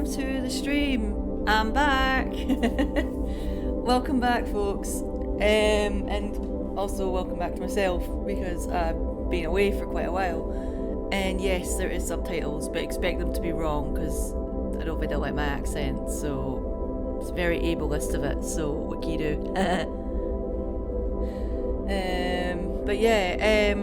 welcome to the stream. I'm back. Welcome back, folks. And also welcome back to myself because I've been away for quite a while. And yes, there is subtitles, but expect them to be wrong because I don't think they'll like my accent. So it's very ableist of it. So what can you do? But yeah,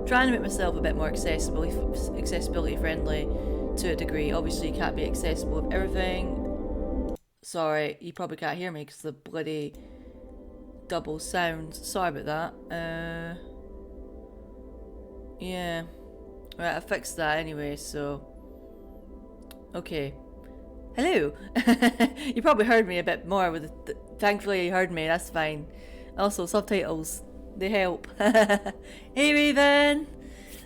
trying to make myself a bit more accessibility friendly to a degree. Obviously, you can't be accessible with everything. Sorry, you probably can't hear me because the bloody double sound. Sorry about that. Yeah. Right, I fixed that anyway, so... Okay. Hello! You probably heard me a bit more with the... Thankfully you heard me, that's fine. Also, subtitles, they help. Hey Raven!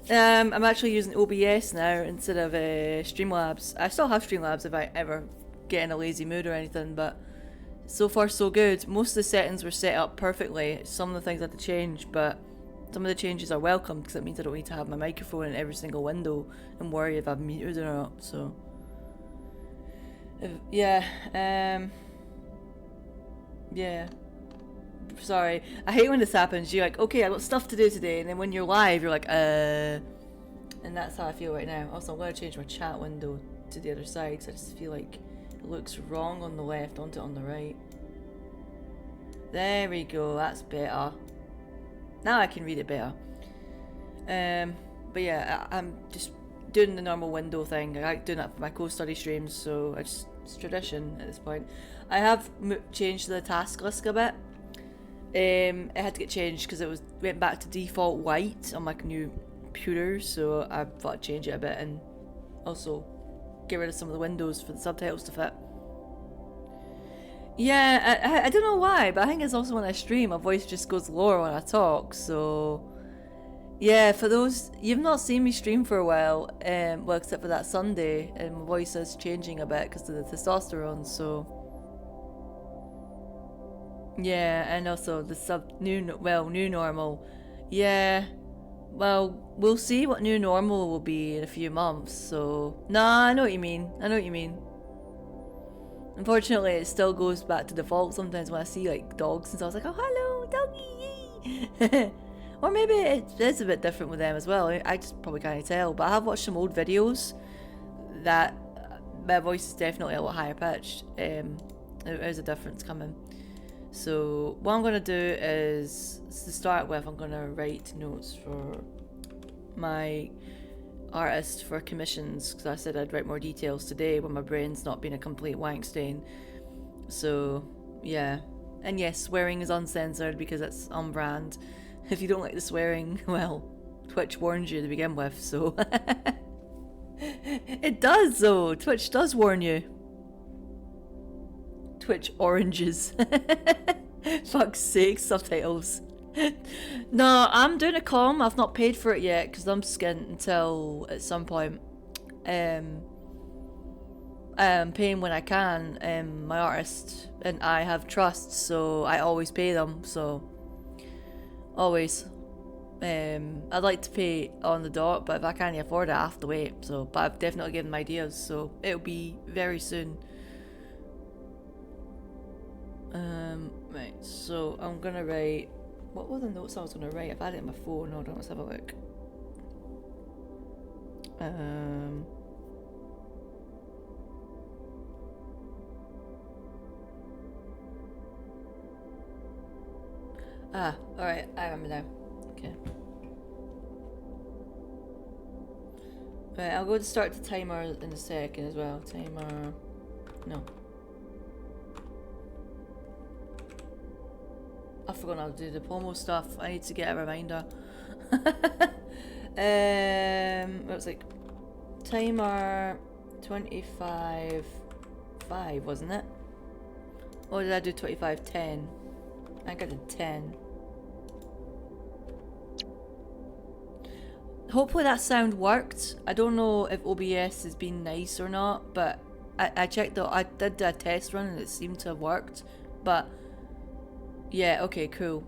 I'm actually using OBS now instead of Streamlabs. I still have Streamlabs if I ever get in a lazy mood or anything, but so far so good. Most of the settings were set up perfectly. Some of the things I had to change, but some of the changes are welcome because it means I don't need to have my microphone in every single window and worry if I'm muted or not, so... Yeah, sorry. I hate when this happens. You're like, okay, I've got stuff to do today, and then when you're live, you're like, and that's how I feel right now. Also, I'm going to change my chat window to the other side, because I just feel like it looks wrong on the left, onto it on the right. There we go, that's better. Now I can read it better. But yeah, I'm just doing the normal window thing. I like doing that for my co-study streams, so it's tradition at this point. I have changed the task list a bit. It had to get changed because it went back to default white on my new computer, so I thought I'd change it a bit and also get rid of some of the windows for the subtitles to fit. Yeah, I don't know why, but I think it's also when I stream, my voice just goes lower when I talk, so... Yeah, for those... You've not seen me stream for a while, well, except for that Sunday, and my voice is changing a bit because of the testosterone, so... Yeah, and also the new normal. Yeah, well, we'll see what new normal will be in a few months, so... Nah, I know what you mean, Unfortunately, it still goes back to default sometimes when I see, like, dogs and so I was like, oh, hello, doggy! Or maybe it is a bit different with them as well. I just probably can't tell, but I have watched some old videos that my voice is definitely a lot higher pitched. There's a difference coming. So what I'm going to do is, to start with, I'm going to write notes for my artist for commissions, because I said I'd write more details today when my brain's not been a complete wank stain. So yeah, and yes, swearing is uncensored because it's on brand. If you don't like the swearing, well, Twitch warns you to begin with, so... It does though, Twitch does warn you. Twitch oranges. Fuck's sake, subtitles. No, I'm doing a comm. I've not paid for it yet because I'm skint until at some point. I'm paying when I can. My artist and I have trusts, so I always pay them. So always. I'd like to pay on the dot, but if I can't afford it, I have to wait. So, but I've definitely given them ideas, so it'll be very soon. Right, so I'm gonna write... What were the notes I was gonna write? I've had it in my phone. Hold on, let's have a look. Alright, I remember now. Okay. Right, I'll go to start the timer in a second as well. Timer... No. I forgot how to do the promo stuff. I need to get a reminder. It was like timer 25:5, wasn't it? Or did I do 25:10? I think I did 10. Hopefully that sound worked. I don't know if OBS has been nice or not, but I checked out. I did a test run and it seemed to have worked, but yeah, okay, cool.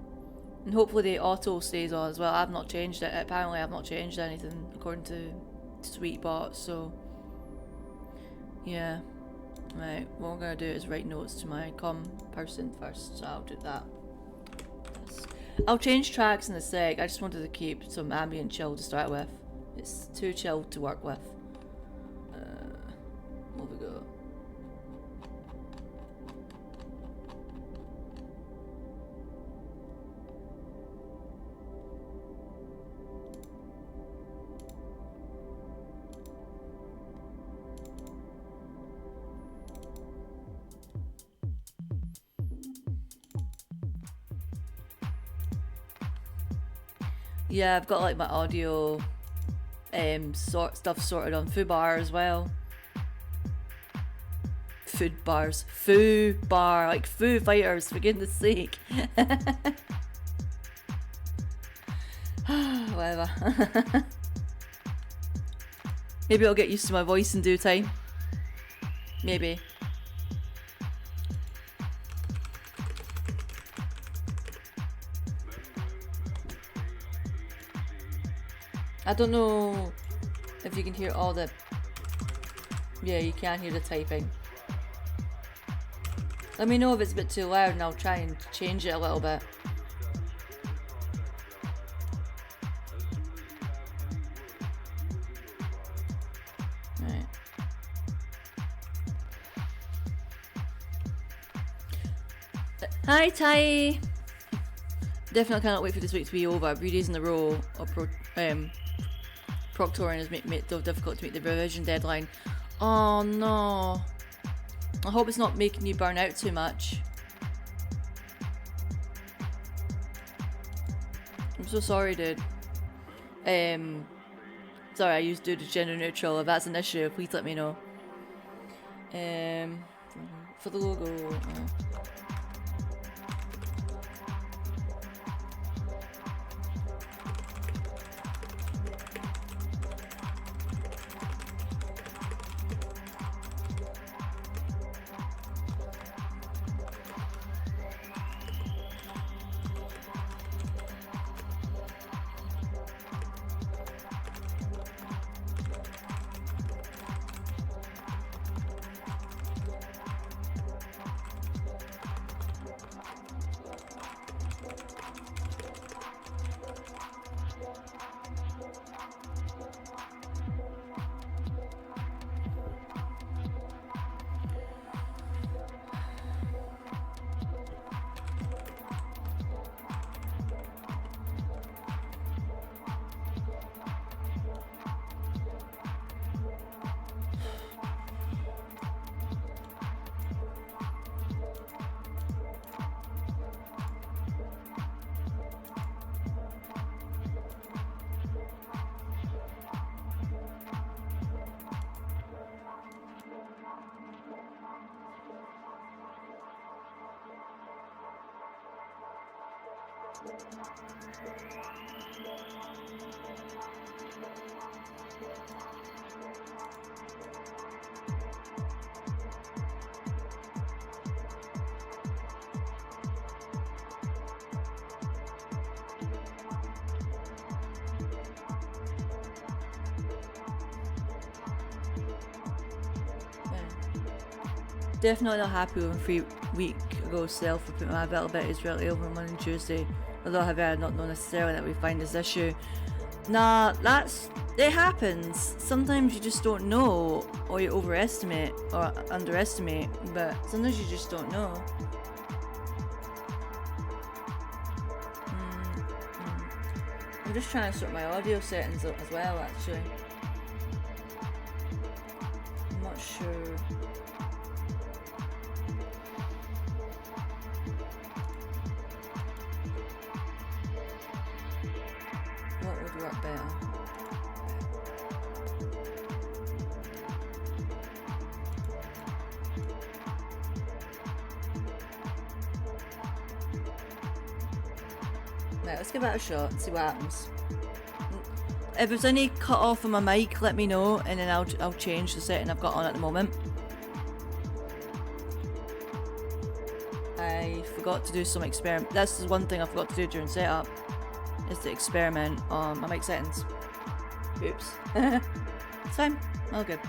And hopefully the auto stays on as well. I've not changed it. Apparently I've not changed anything according to Sweetbot, so yeah. Right, what we're gonna do is write notes to my person first, so I'll do that. I'll change tracks in a sec. I just wanted to keep some ambient chill to start with. It's too chilled to work with. What we got? Yeah, I've got like my audio stuff sorted on Foobar as well. Food bars. Foo bar, like Foo Fighters, for goodness sake. Whatever. Maybe I'll get used to my voice in due time. Maybe. I don't know if you can hear all the... Yeah, you can hear the typing. Let me know if it's a bit too loud and I'll try and change it a little bit. Right. Hi Ty! Definitely cannot wait for this week to be over. 3 days in a row of proctoring has made it so difficult to meet the revision deadline. Oh no. I hope it's not making you burn out too much. I'm so sorry, dude. Sorry, I used dude as gender neutral. If that's an issue, please let me know. For the logo. Definitely not happy with 3 week ago self. I put my availability is really over on Monday and Tuesday. Although however I not know necessarily that we find this issue. Nah, it happens. Sometimes you just don't know, or you overestimate or underestimate, but sometimes you just don't know. I'm just trying to sort my audio settings up as well, actually. I'm not sure. What would work better? Right, let's give it a shot and see what happens. If there's any cut off on my mic, let me know, and then I'll change the setting I've got on at the moment. I forgot to do some experiment. That's the one thing I forgot to do during setup, is to experiment on my mic settings. Oops. It's fine. All good.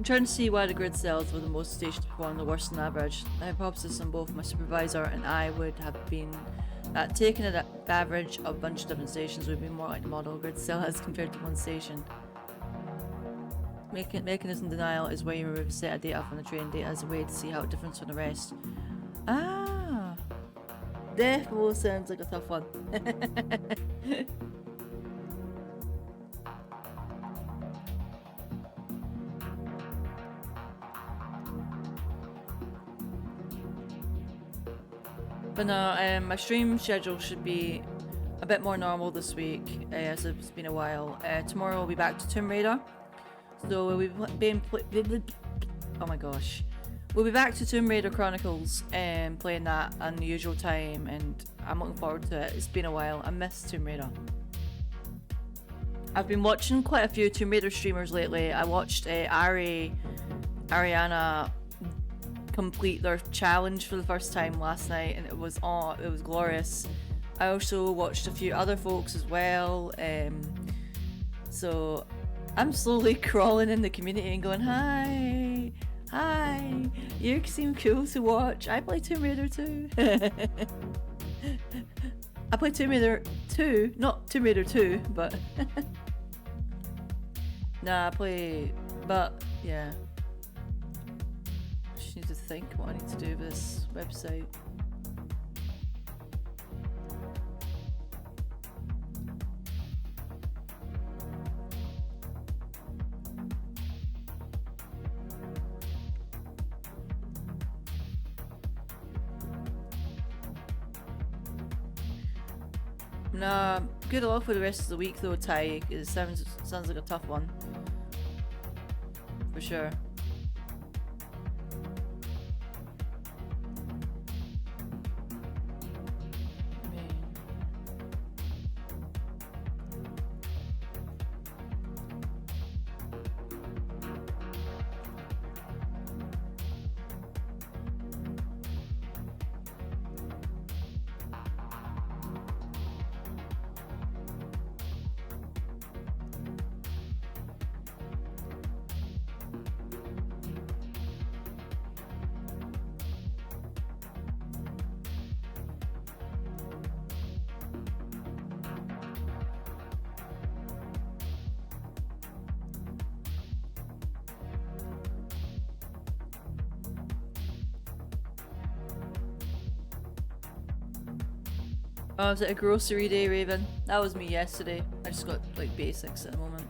trying to see why the grid cells were the most stations performing the worst on average. The hypothesis on both my supervisor and I would have been that taking an average of a bunch of different stations would be more like the model grid cell as compared to one station. Mechanism denial is where you remove a set of data from the training data as a way to see how it differs from the rest. Ah! Definitely sounds like a tough one. But no, my stream schedule should be a bit more normal this week, as it's been a while. Tomorrow we'll be back to Tomb Raider. So we'll be oh my gosh. We'll be back to Tomb Raider Chronicles and playing that on the usual time, and I'm looking forward to it. It's been a while. I miss Tomb Raider. I've been watching quite a few Tomb Raider streamers lately. I watched Ariana complete their challenge for the first time last night, and it was glorious. I also watched a few other folks as well, so I'm slowly crawling in the community and going, hi, you seem cool to watch. I play Tomb Raider too. I play Tomb Raider 2, not Tomb Raider 2, but nah, but yeah. I just need to think what I need to do with this website. Nah, good luck for the rest of the week though, Ty. It sounds like a tough one. For sure. Oh, is it a grocery day, Raven? That was me yesterday. I just got like basics at the moment.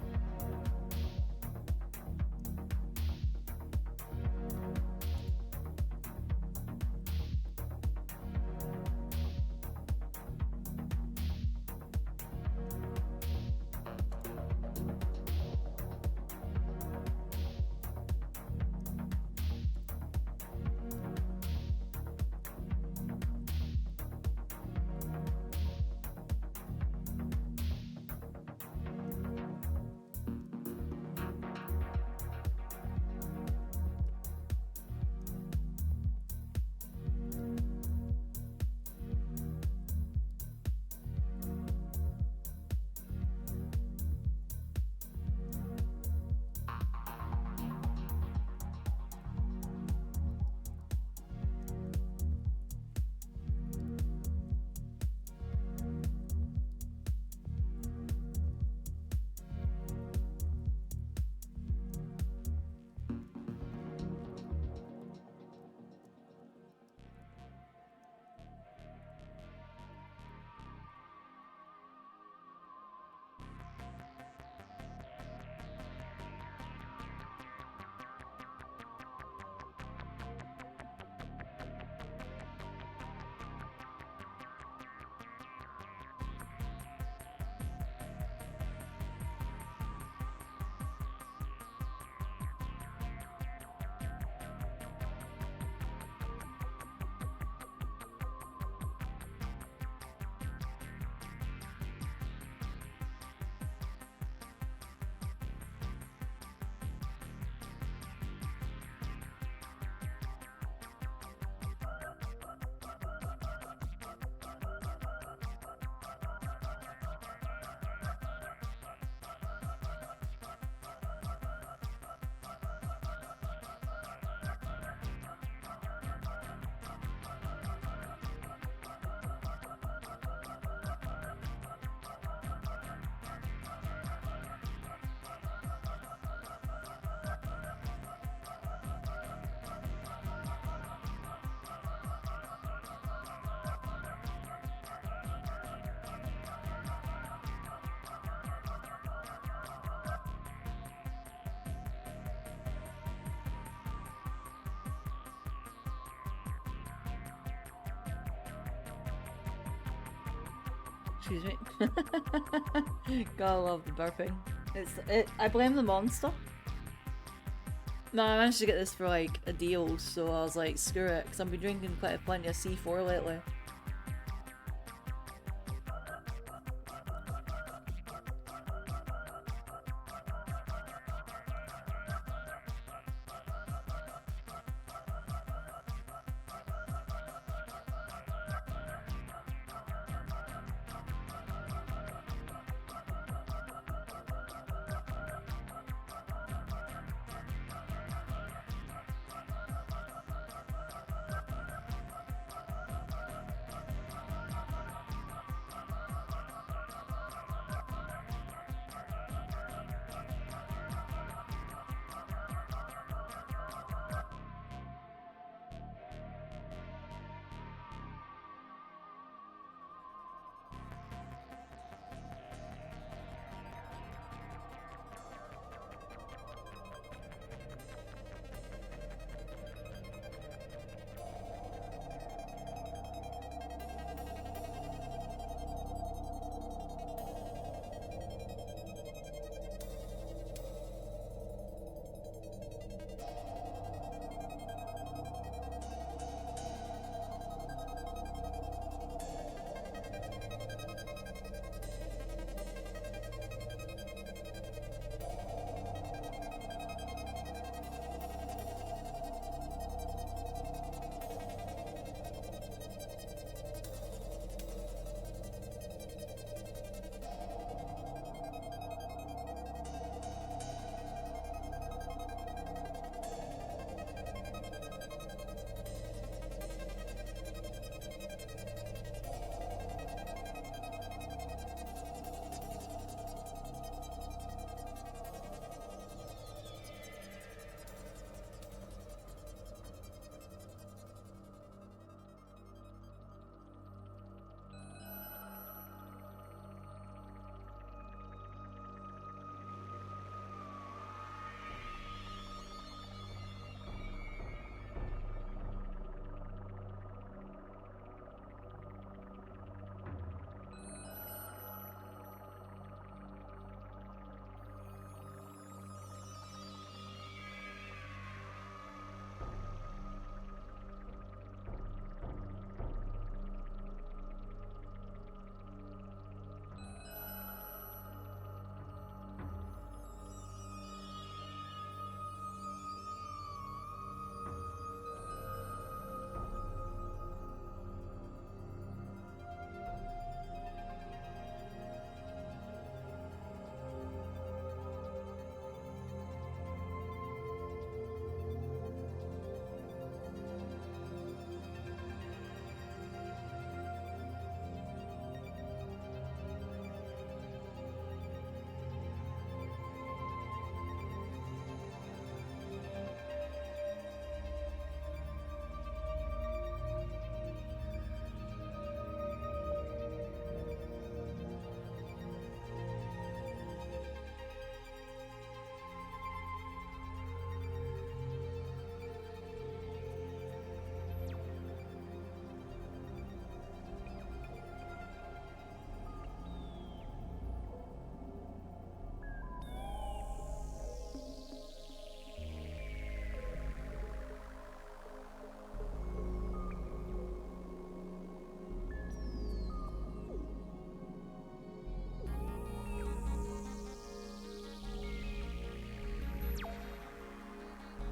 Excuse me. Gotta love the burping. I blame the monster. No, I managed to get this for like a deal, so I was like, screw it, because I've been drinking quite plenty of C4 lately.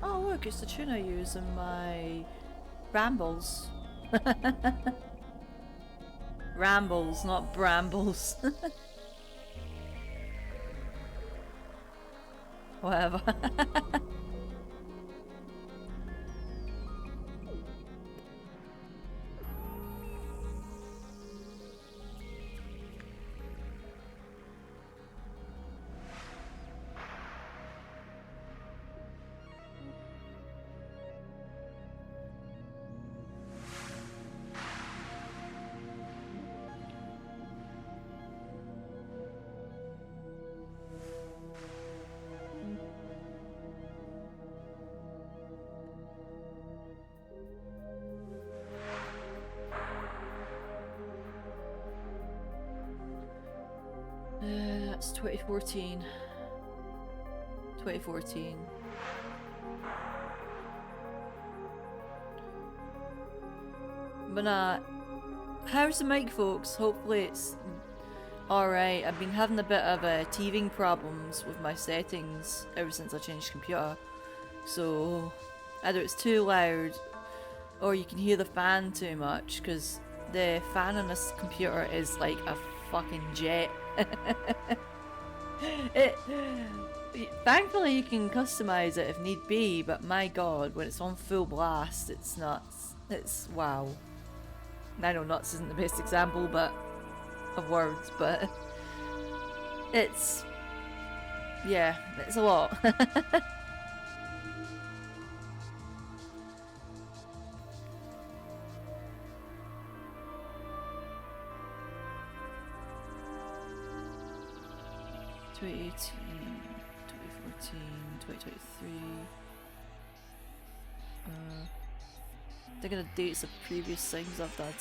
Oh look, it's the tune I use in my rambles. Rambles, not brambles. Whatever. 2014. 2014. But how's the mic, folks? Hopefully it's alright. I've been having a bit of teething problems with my settings ever since I changed computer. So either it's too loud or you can hear the fan too much, because the fan on this computer is like a fucking jet. Thankfully you can customize it if need be, but my god, when it's on full blast, it's nuts. It's wow. I know nuts isn't the best example of words, but it's, yeah, it's a lot. (2018, 2014, 2023). They're gonna dates of previous things I've done.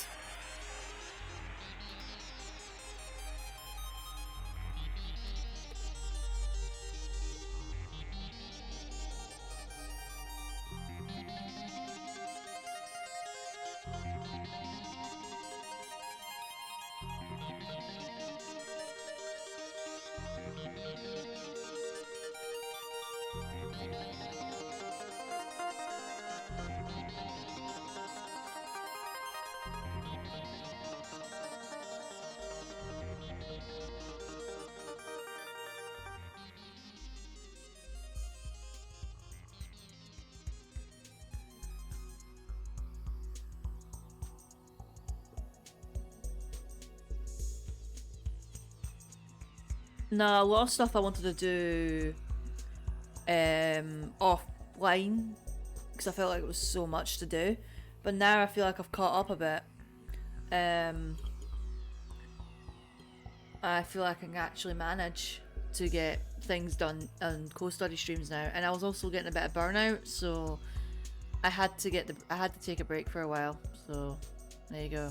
Nah, a lot of stuff I wanted to do offline because I felt like it was so much to do, but now I feel like I've caught up a bit. I feel like I can actually manage to get things done on co-study streams now, and I was also getting a bit of burnout, so I had to take a break for a while. So there you go.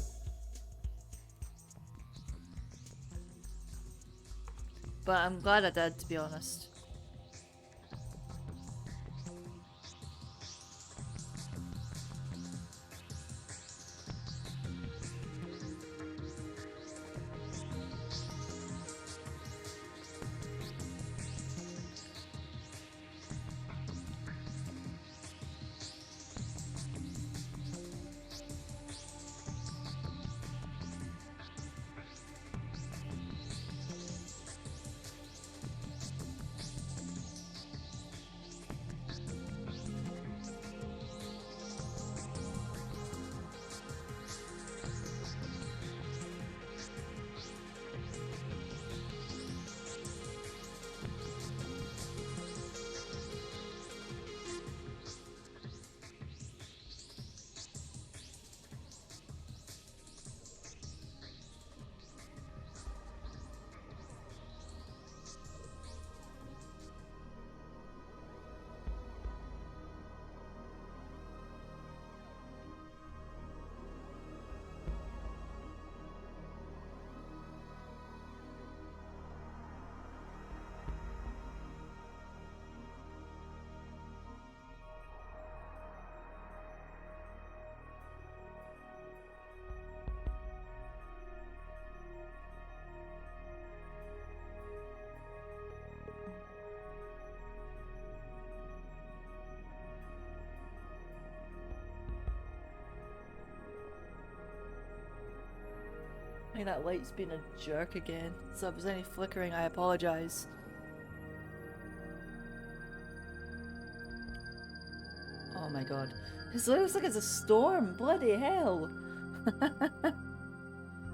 But I'm glad I did, to be honest. I think that light's been a jerk again, so if there's any flickering, I apologise. Oh my god. It looks like it's a storm, bloody hell!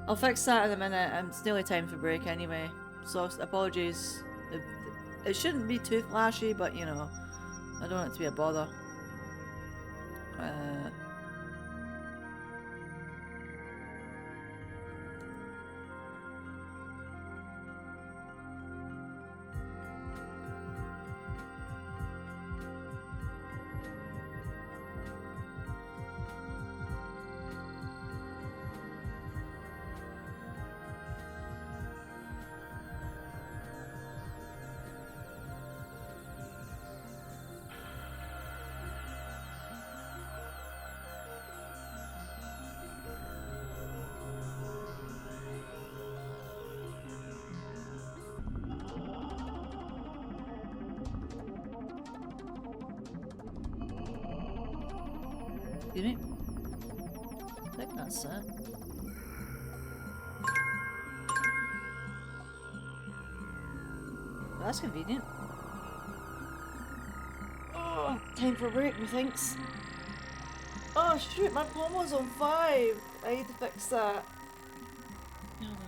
I'll fix that in a minute, it's nearly time for break anyway, so apologies. It shouldn't be too flashy, but you know, I don't want it to be a bother. Excuse me. I think that's it. Well, that's convenient. Oh, time for a break, methinks. Oh shoot, my combo's on 5! I need to fix that. Hold on.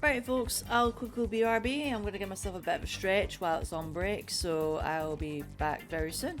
Right folks, I'll quickly BRB. I'm going to give myself a bit of a stretch while it's on break, so I'll be back very soon.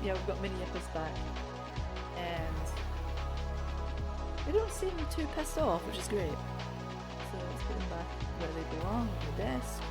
Yeah, we've got mini yippers back, and they don't seem too pissed off, which is great. So let's put them back where they belong, on the desk.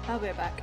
I'll be right back.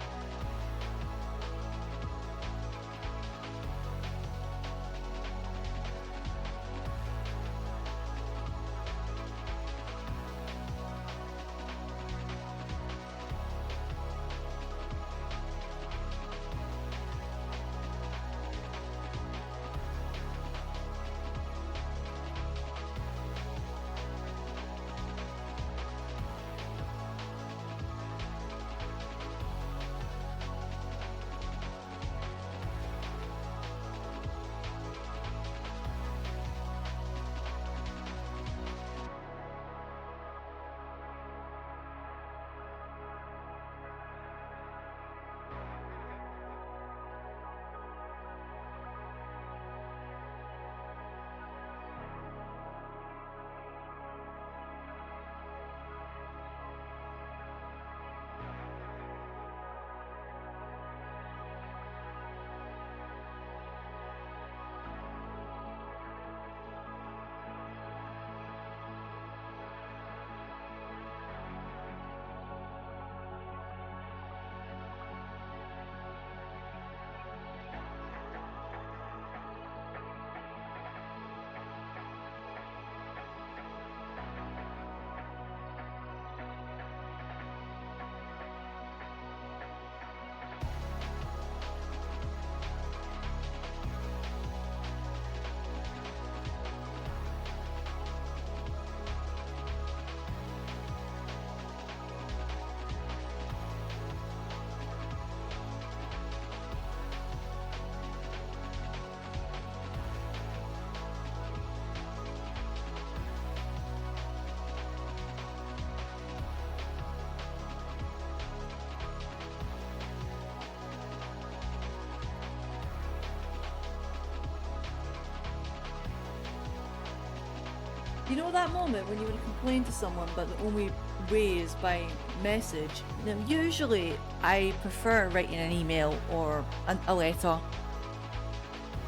You know that moment when you would complain to someone but the only way is by message? Now usually I prefer writing an email or a letter,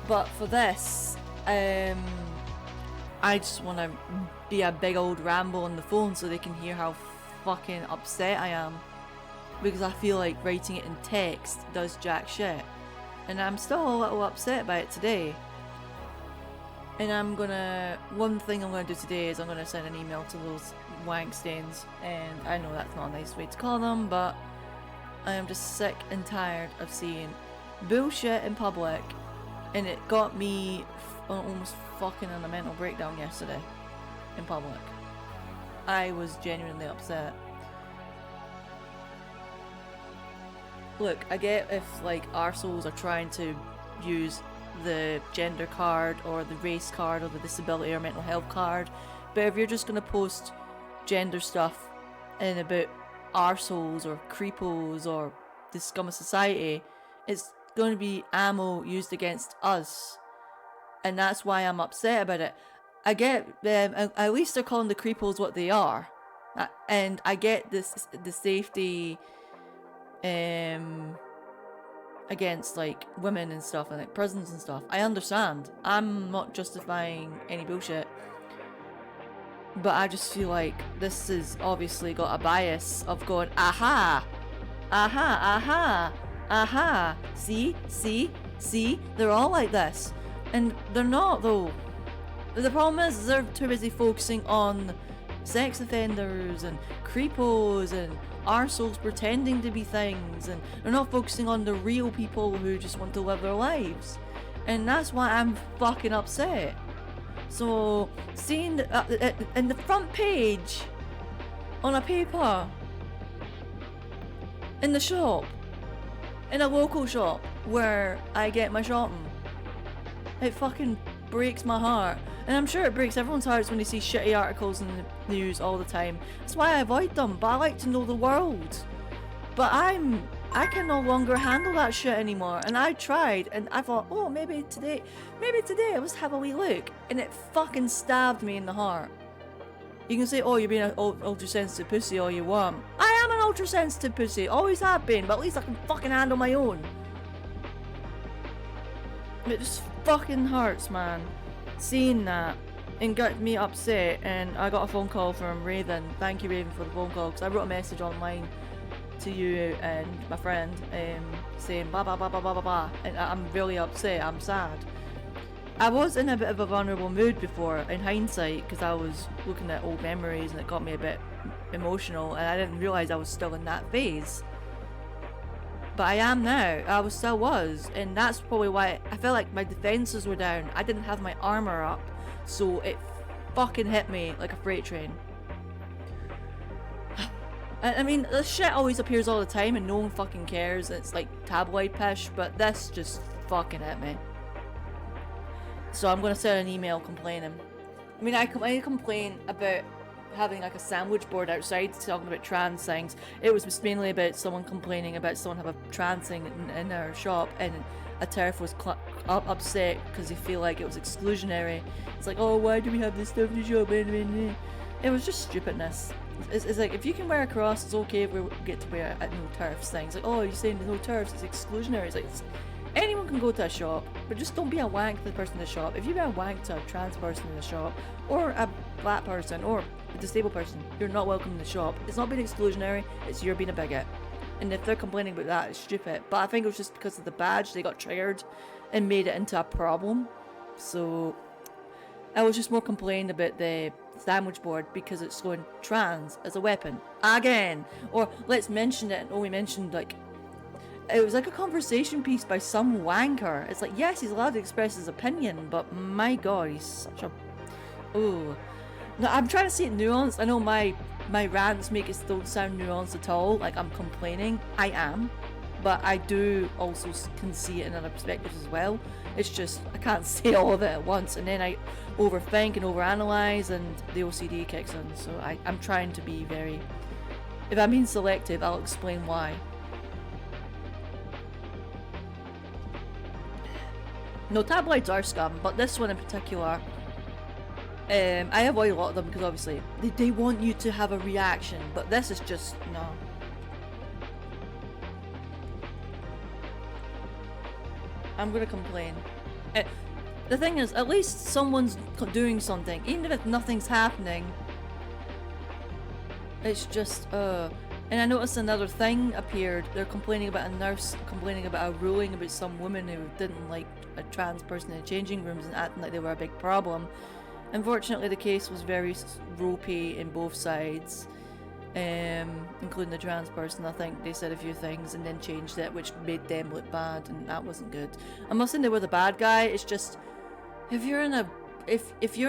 but for this I just want to be a big old ramble on the phone so they can hear how fucking upset I am, because I feel like writing it in text does jack shit, and I'm still a little upset by it today. And one thing I'm gonna do today is I'm gonna send an email to those wank stains, and I know that's not a nice way to call them, but I am just sick and tired of seeing bullshit in public, and it got me almost fucking on a mental breakdown yesterday in public. I was genuinely upset. Look, I get if like arseholes are trying to use the gender card or the race card or the disability or mental health card, but if you're just going to post gender stuff in about arseholes or creepos or the scum of society, it's going to be ammo used against us, and that's why I'm upset about it. I get at least they're calling the creepos what they are, and I get this the safety against like women and stuff and like prisons and stuff. I understand. I'm not justifying any bullshit, but I just feel like this has obviously got a bias of going aha, see, they're all like this, and they're not though. The problem is they're too busy focusing on sex offenders and creepos and arseholes pretending to be things, and they're not focusing on the real people who just want to live their lives, and that's why I'm fucking upset. So seeing in the front page on a paper in the shop, in a local shop where I get my shopping, it fucking breaks my heart. And I'm sure it breaks everyone's hearts when they see shitty articles in the news all the time. That's why I avoid them, but I like to know the world. But I can no longer handle that shit anymore, and I tried, and I thought, oh, maybe today I'll just have a wee look, and it fucking stabbed me in the heart. You can say, oh, you're being an ultra-sensitive pussy all you want. I am an ultra-sensitive pussy, always have been, but at least I can fucking handle my own. It just fucking hurts, man, seeing that, and got me upset. And I got a phone call from Raven. Thank you, Raven, for the phone call, because I wrote a message online to you and my friend, saying blah blah blah blah blah blah blah, and I'm really upset. I'm sad. I was in a bit of a vulnerable mood before, in hindsight, because I was looking at old memories and it got me a bit emotional, and I didn't realise I was still in that phase. But I am now. I still was, and that's probably why I felt like my defences were down. I didn't have my armour up, so it fucking hit me like a freight train. I mean, this shit always appears all the time and no one fucking cares. It's like tabloid pish, but this just fucking hit me. So I'm gonna send an email complaining. I mean, I complain about having like a sandwich board outside talking about trans things. It was mainly about someone complaining about someone have a trans thing in their shop, and a TERF was upset because they feel like it was exclusionary. It's like, oh, why do we have this stuff in the shop? It was just stupidness. It's like, if you can wear a cross, it's okay if we get to wear no TERFs things. Like, oh, you're saying no TERFs, it's exclusionary. It's like, anyone can go to a shop, but just don't be a wank to the person in the shop. If you be a wank to a trans person in the shop, or a black person, or a disabled person, you're not welcome in the shop. It's not being exclusionary, it's you're being a bigot. And if they're complaining about that, it's stupid. But I think it was just because of the badge, they got triggered and made it into a problem. So I was just more complaining about the sandwich board because it's going trans as a weapon again. Or let's mention it, and only mentioned like it was like a conversation piece by some wanker. It's like, yes, he's allowed to express his opinion, but my god, he's such a ooh. No, I'm trying to see it nuanced. I know my rants make it don't sound nuanced at all, like I'm complaining. I am, but I do also can see it in other perspectives as well. It's just I can't say all of it at once, and then I overthink and overanalyze, and the OCD kicks in. So I'm trying to be very. If I'm being selective, I'll explain why. No, tabloids are scum, but this one in particular, I avoid a lot of them because obviously they want you to have a reaction, but this is just no. I'm gonna complain. The thing is, at least someone's doing something, even if nothing's happening. It's just, and I noticed another thing appeared. They're complaining about a nurse complaining about a ruling about some woman who didn't like a trans person in changing rooms and acting like they were a big problem. Unfortunately, the case was very ropey in both sides, including the trans person. I think they said a few things and then changed it, which made them look bad, and that wasn't good. I'm not saying they were the bad guy. It's just if you're in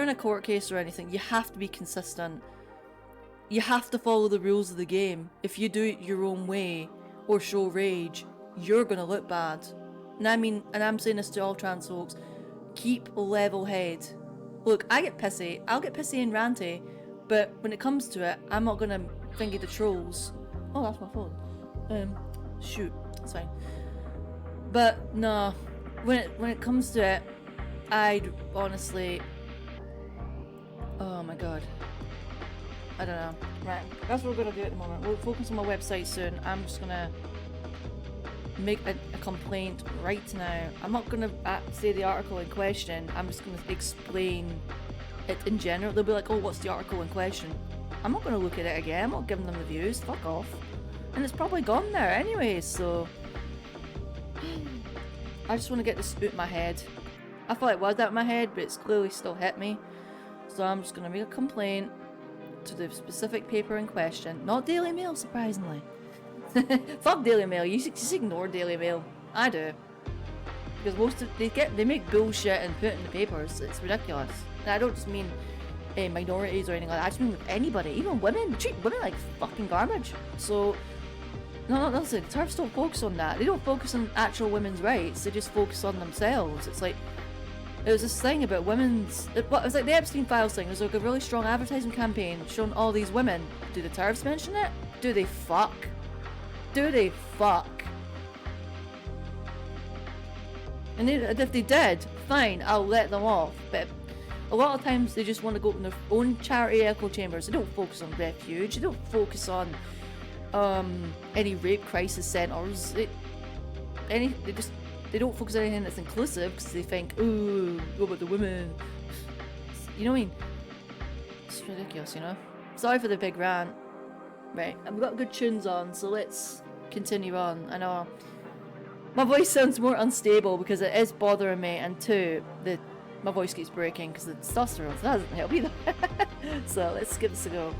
a court case or anything, you have to be consistent. You have to follow the rules of the game. If you do it your own way or show rage, you're gonna look bad. And I mean, and I'm saying this to all trans folks, keep a level head. Look, I get pissy. I'll get pissy and ranty, but when it comes to it, I'm not gonna finger the trolls. Oh, that's my phone. Shoot, it's fine. But no, when it comes to it, I'd honestly. Oh my god. I don't know. Right, that's what we're gonna do at the moment. We'll focus on my website soon. I'm just gonna make a complaint right now. I'm not gonna say the article in question. I'm just gonna explain it in general. They'll be like, oh, what's the article in question? I'm not gonna look at it again. I'm not giving them the views. Fuck off. And it's probably gone there anyway, so I just want to get this out of my head. I thought it was out of my head, but it's clearly still hit me. So I'm just gonna make a complaint to the specific paper in question. Not Daily Mail, surprisingly. Fuck Daily Mail. You just ignore Daily Mail. I do. Because they make bullshit and put it in the papers. It's ridiculous. And I don't just mean minorities or anything like that. I just mean with anybody. Even women. They treat women like fucking garbage. So, no, listen. TERFs don't focus on that. They don't focus on actual women's rights. They just focus on themselves. It's like, there was this thing about women's. It was like the Epstein Files thing. There's like a really strong advertising campaign showing all these women. Do the TERFs mention it? Do they fuck? Do they fuck? And if they did, fine, I'll let them off. But a lot of times they just want to go in their own charity echo chambers. They don't focus on refuge. They don't focus on any rape crisis centres. They don't focus on anything that's inclusive because they think, ooh, what about the women? You know what I mean? It's ridiculous, you know? Sorry for the big rant. Right, and we've got good tunes on, so let's continue on. I know my voice sounds more unstable because it is bothering me, and two, my voice keeps breaking because the testosterone, so that doesn't help either. So let's give this a go.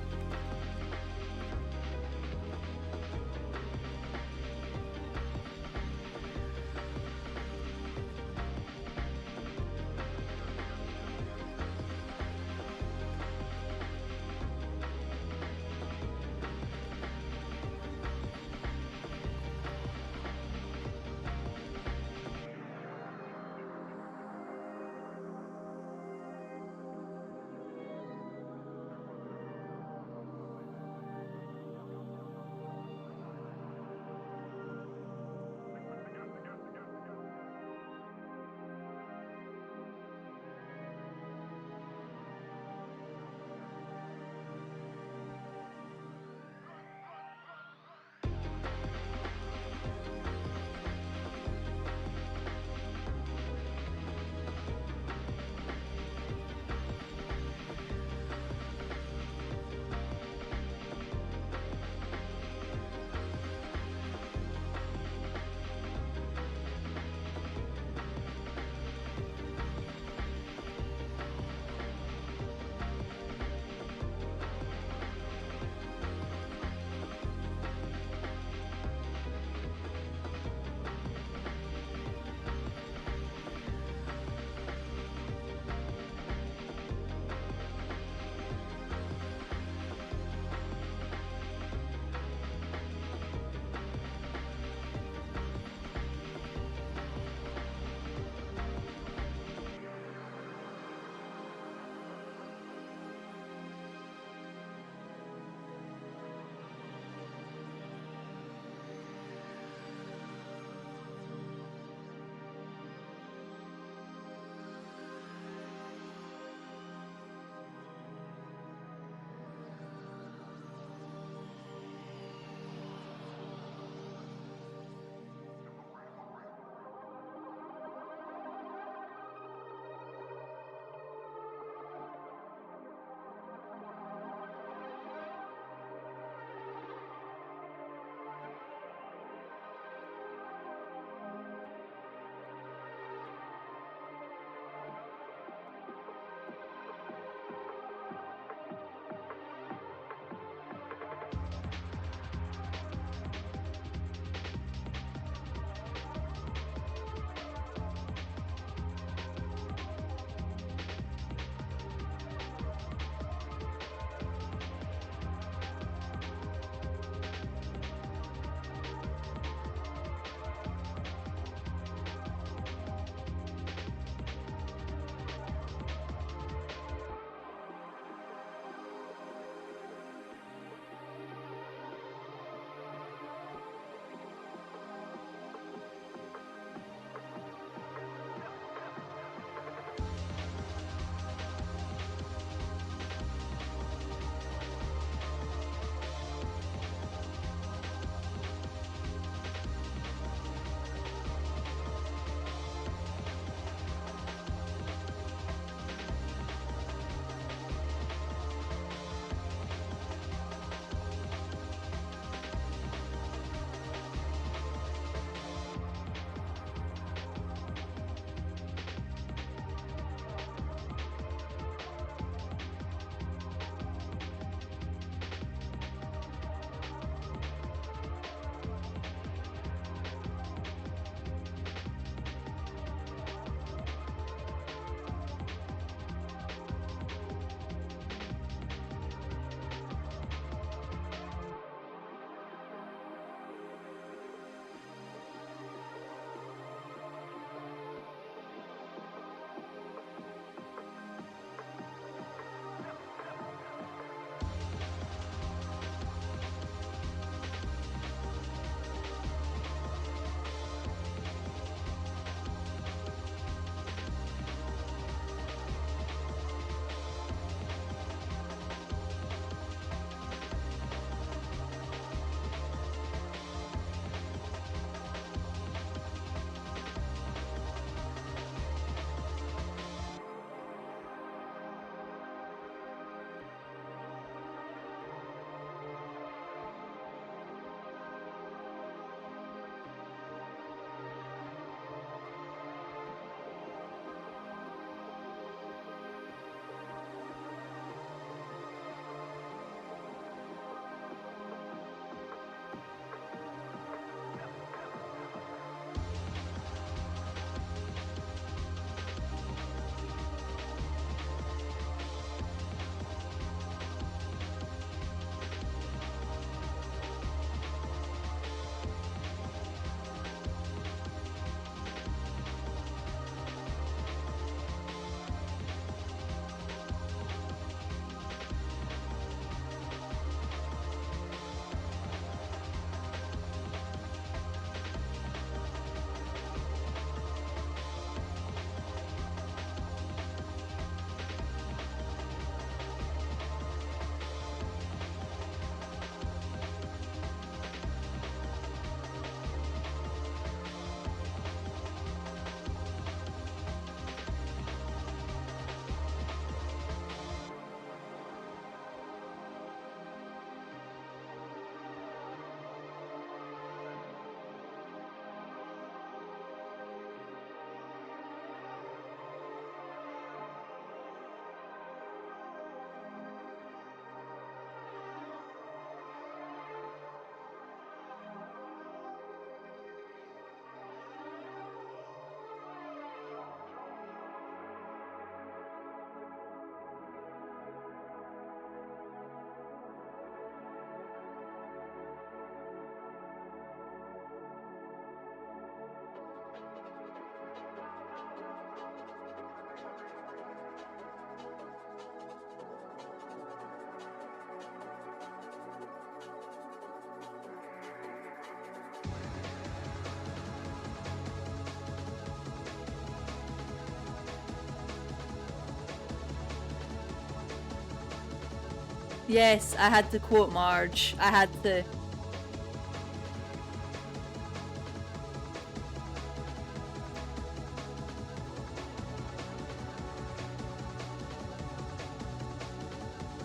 Yes, I had to quote Marge. I had to.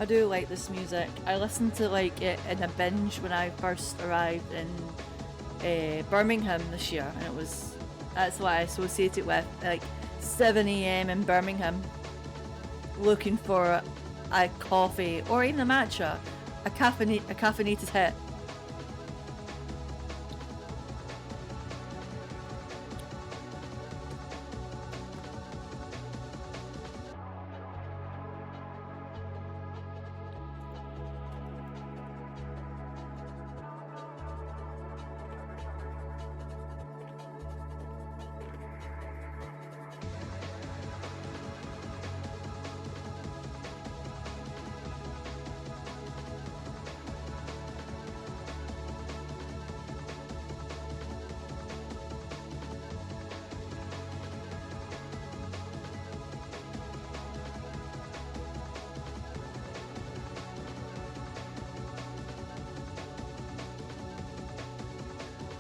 I do like this music. I listened to like it in a binge when I first arrived in Birmingham this year, and it was, that's why I associate it with like 7 a.m. in Birmingham, looking for a coffee or even a matcha, a caffeinated hit.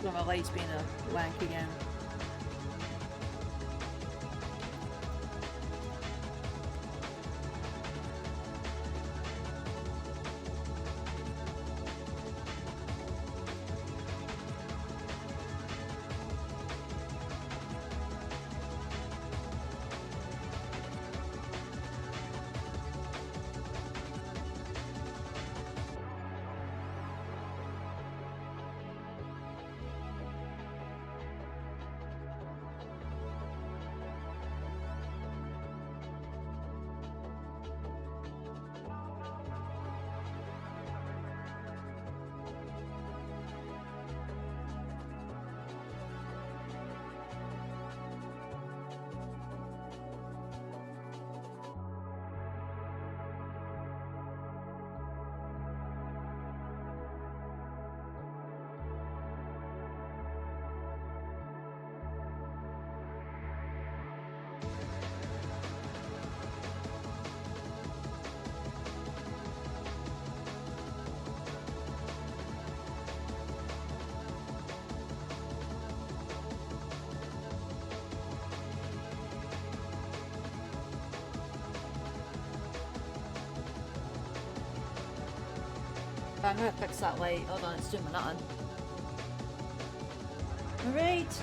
So my light's being a wank again. I'm gonna fix that light. Hold on, it's doing my nothing. Alright.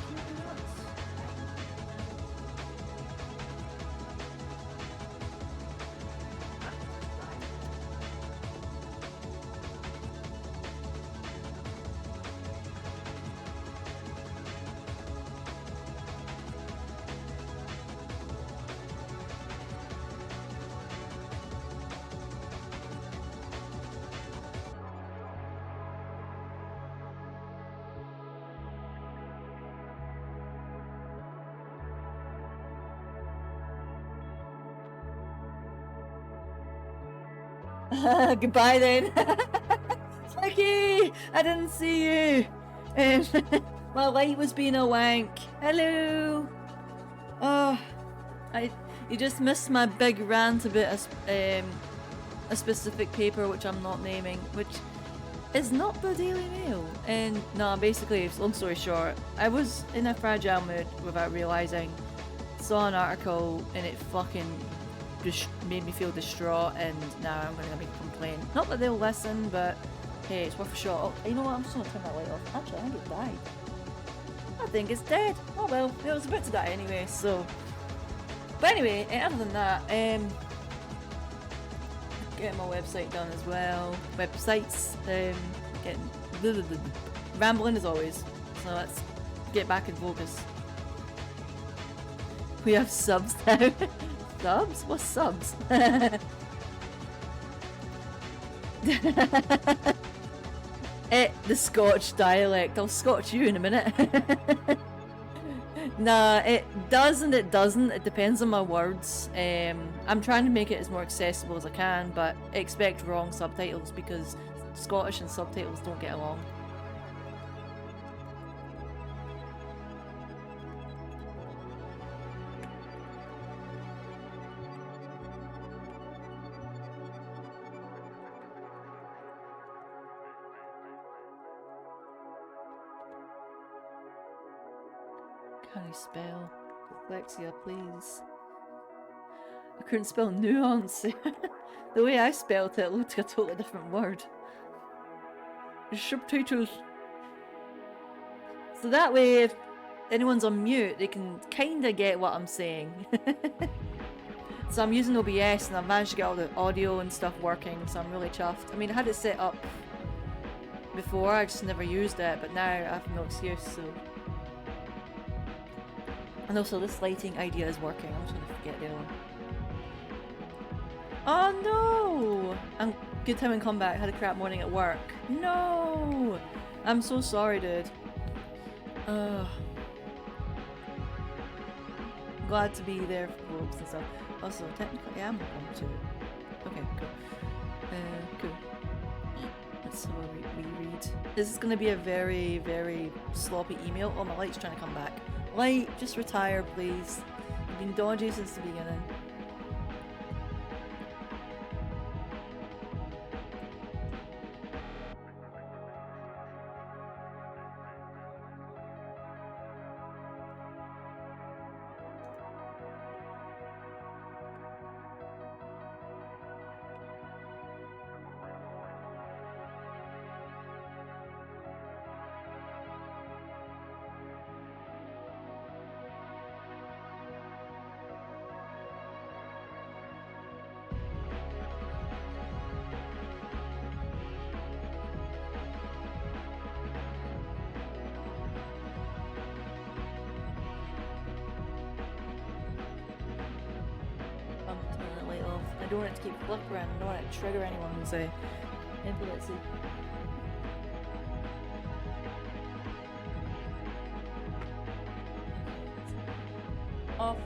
Goodbye then. Slicky! I didn't see you. My light was being a wank. Hello. Oh, you just missed my big rant about a specific paper which I'm not naming, which is not the Daily Mail. And no, basically, long story short, I was in a fragile mood without realising. Saw an article and it fucking just made me feel distraught, and now I'm gonna make a complaint. Not that they'll listen, but hey, it's worth a shot. Oh, you know what? I'm just gonna turn that light off. Actually, I think it died. I think it's dead. Oh well, it was about to die anyway, so. But anyway, other than that, getting my website done as well. Websites, getting rambling as always. So let's get back in focus. We have subs now. Subs? What's subs? The Scotch dialect. I'll Scotch you in a minute. Nah, it does and it doesn't. It depends on my words. I'm trying to make it as more accessible as I can, but expect wrong subtitles because Scottish and subtitles don't get along. Can I spell? Dyslexia, please. I couldn't spell nuance. The way I spelled it looked like a totally different word. Subtitles. So that way, if anyone's on mute, they can kinda get what I'm saying. So I'm using OBS and I've managed to get all the audio and stuff working, so I'm really chuffed. I mean, I had it set up before, I just never used it, but now I have no excuse, so... And also, this lighting idea is working. I'm just gonna forget the other one. Oh no! I'm good time and comeback. Had a crap morning at work. No! I'm so sorry, dude. Glad to be there for folks and stuff. Also, technically I am welcome to... Okay, cool. Cool. Let's have a reread. This is gonna be a very, very sloppy email. Oh, my light's trying to come back. Light, just retire, please. You've been dodgy since the beginning. I don't want it to keep flickering, I don't want it to trigger anyone's epilepsy. Off.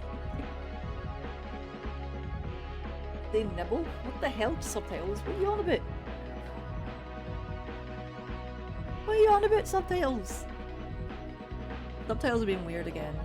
They nibble? What the hell, subtitles? What are you on about? What are you on about, subtitles? Subtitles are being weird again.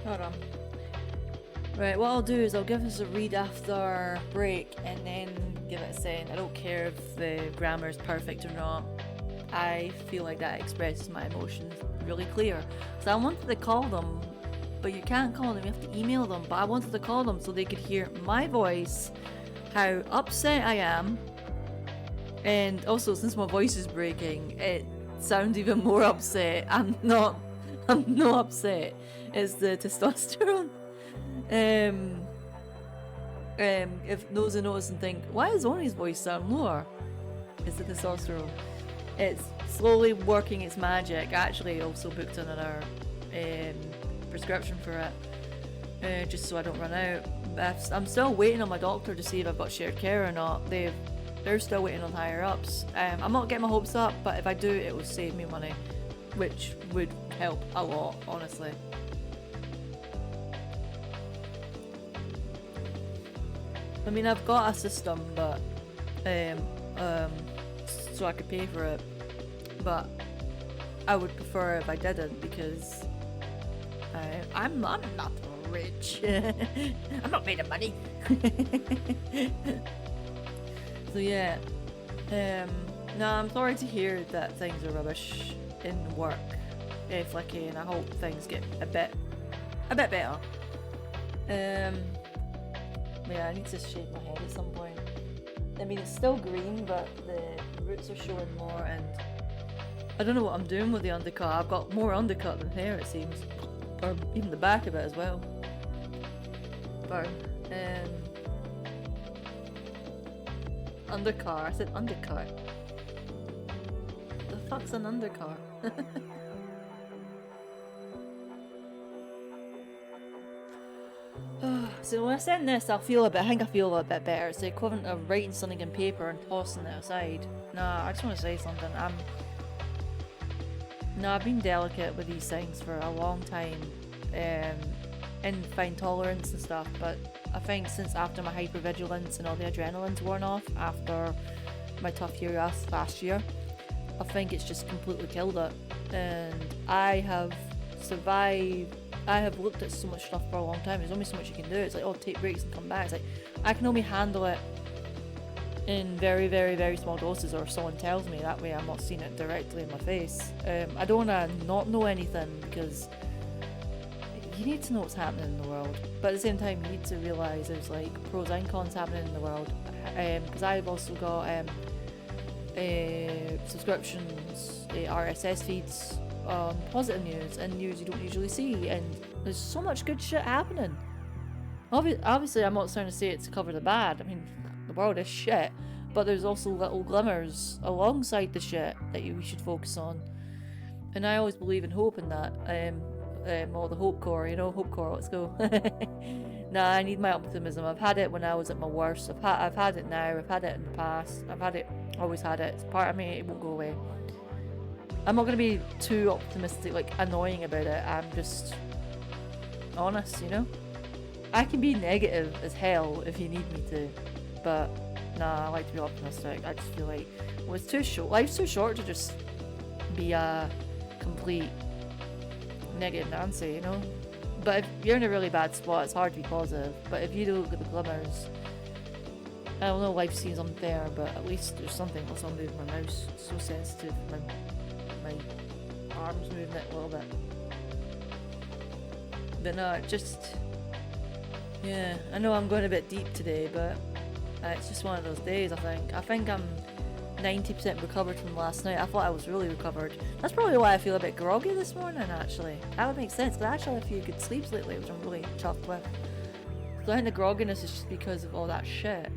Hold on. Right, what I'll do is I'll give us a read after break and then give it a send. I don't care if the grammar is perfect or not. I feel like that expresses my emotions really clear. So I wanted to call them, but you can't call them, you have to email them. But I wanted to call them so they could hear my voice, how upset I am. And also, since my voice is breaking, it sounds even more upset. I'm not upset. It's the testosterone. If those who notice and think, why is Oni's voice sound lower? It's the testosterone. It's slowly working its magic. I actually also booked another prescription for it, just so I don't run out. I'm still waiting on my doctor to see if I've got shared care or not. They're still waiting on higher ups. I'm not getting my hopes up, but if I do, it will save me money, which would help a lot, honestly. I mean, I've got a system, but so I could pay for it, but I would prefer if I didn't, because I'm not rich. I'm not made of money. So yeah, no, I'm sorry to hear that things are rubbish in work, Flicky, and I hope things get a bit better. Yeah, I need to shave my head at some point. I mean, it's still green, but the roots are showing more, and I don't know what I'm doing with the undercut. I've got more undercut than hair, it seems, or even the back of it as well. But undercar. I said undercut. The fuck's an undercar? So when I send this, I think I feel a bit better. It's the equivalent of writing something in paper and tossing it aside. Nah, I just want to say something. I've been delicate with these things for a long time, and fine tolerance and stuff, but I think since after my hypervigilance and all the adrenaline's worn off after my tough year last year, I think it's just completely killed it. And I have survived. I have looked at so much stuff for a long time. There's only so much you can do. It's like, oh, take breaks and come back. It's like, I can only handle it in very, very, very small doses, or someone tells me. That way I'm not seeing it directly in my face. I don't want to not know anything, because you need to know what's happening in the world. But at the same time, you need to realise there's like pros and cons happening in the world. Because I've also got subscriptions, RSS feeds, positive news and news you don't usually see, and there's so much good shit happening. Obviously, I'm not trying to say it to cover the bad. I mean, the world is shit, but there's also little glimmers alongside the shit that we should focus on. And I always believe in hope in that. Or the hope core, hope core. Let's go. Nah, I need my optimism. I've had it when I was at my worst. I've had it now. I've had it in the past. I've had it. Always had it. It's part of me. It won't go away. I'm not going to be too optimistic, like annoying about it. I'm just honest, I can be negative as hell if you need me to, but nah, I like to be optimistic. I just feel like, well, it's too short. Life's too short to just be a complete negative Nancy, But if you're in a really bad spot, it's hard to be positive. But if you do look at the glimmers, I don't know, life seems unfair, but at least there's something. Also, I'm moving my mouse. It's so sensitive. My arms moving it a little bit. But no, yeah, I know I'm going a bit deep today, but it's just one of those days, I think I'm 90% recovered from last night. I thought I was really recovered. That's probably why I feel a bit groggy this morning, actually. That would make sense, because I actually had a few good sleeps lately, which I'm really chuffed with. So I think the grogginess is just because of all that shit.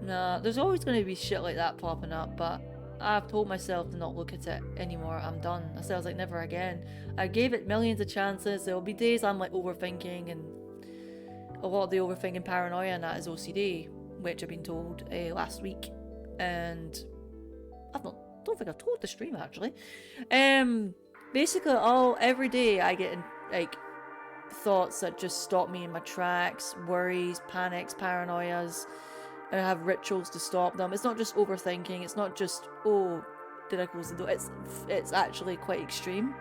Nah, there's always going to be shit like that popping up, but I've told myself to not look at it anymore. I'm done. I said I was like, never again. I gave it millions of chances. There will be days I'm like overthinking, and a lot of the overthinking paranoia and that is OCD, which I've been told last week, and don't think I've told the stream actually. Basically, every day I get like thoughts that just stop me in my tracks, worries, panics, paranoias. And I have rituals to stop them. It's not just overthinking. It's not just, oh, did I close the door? It's actually quite extreme.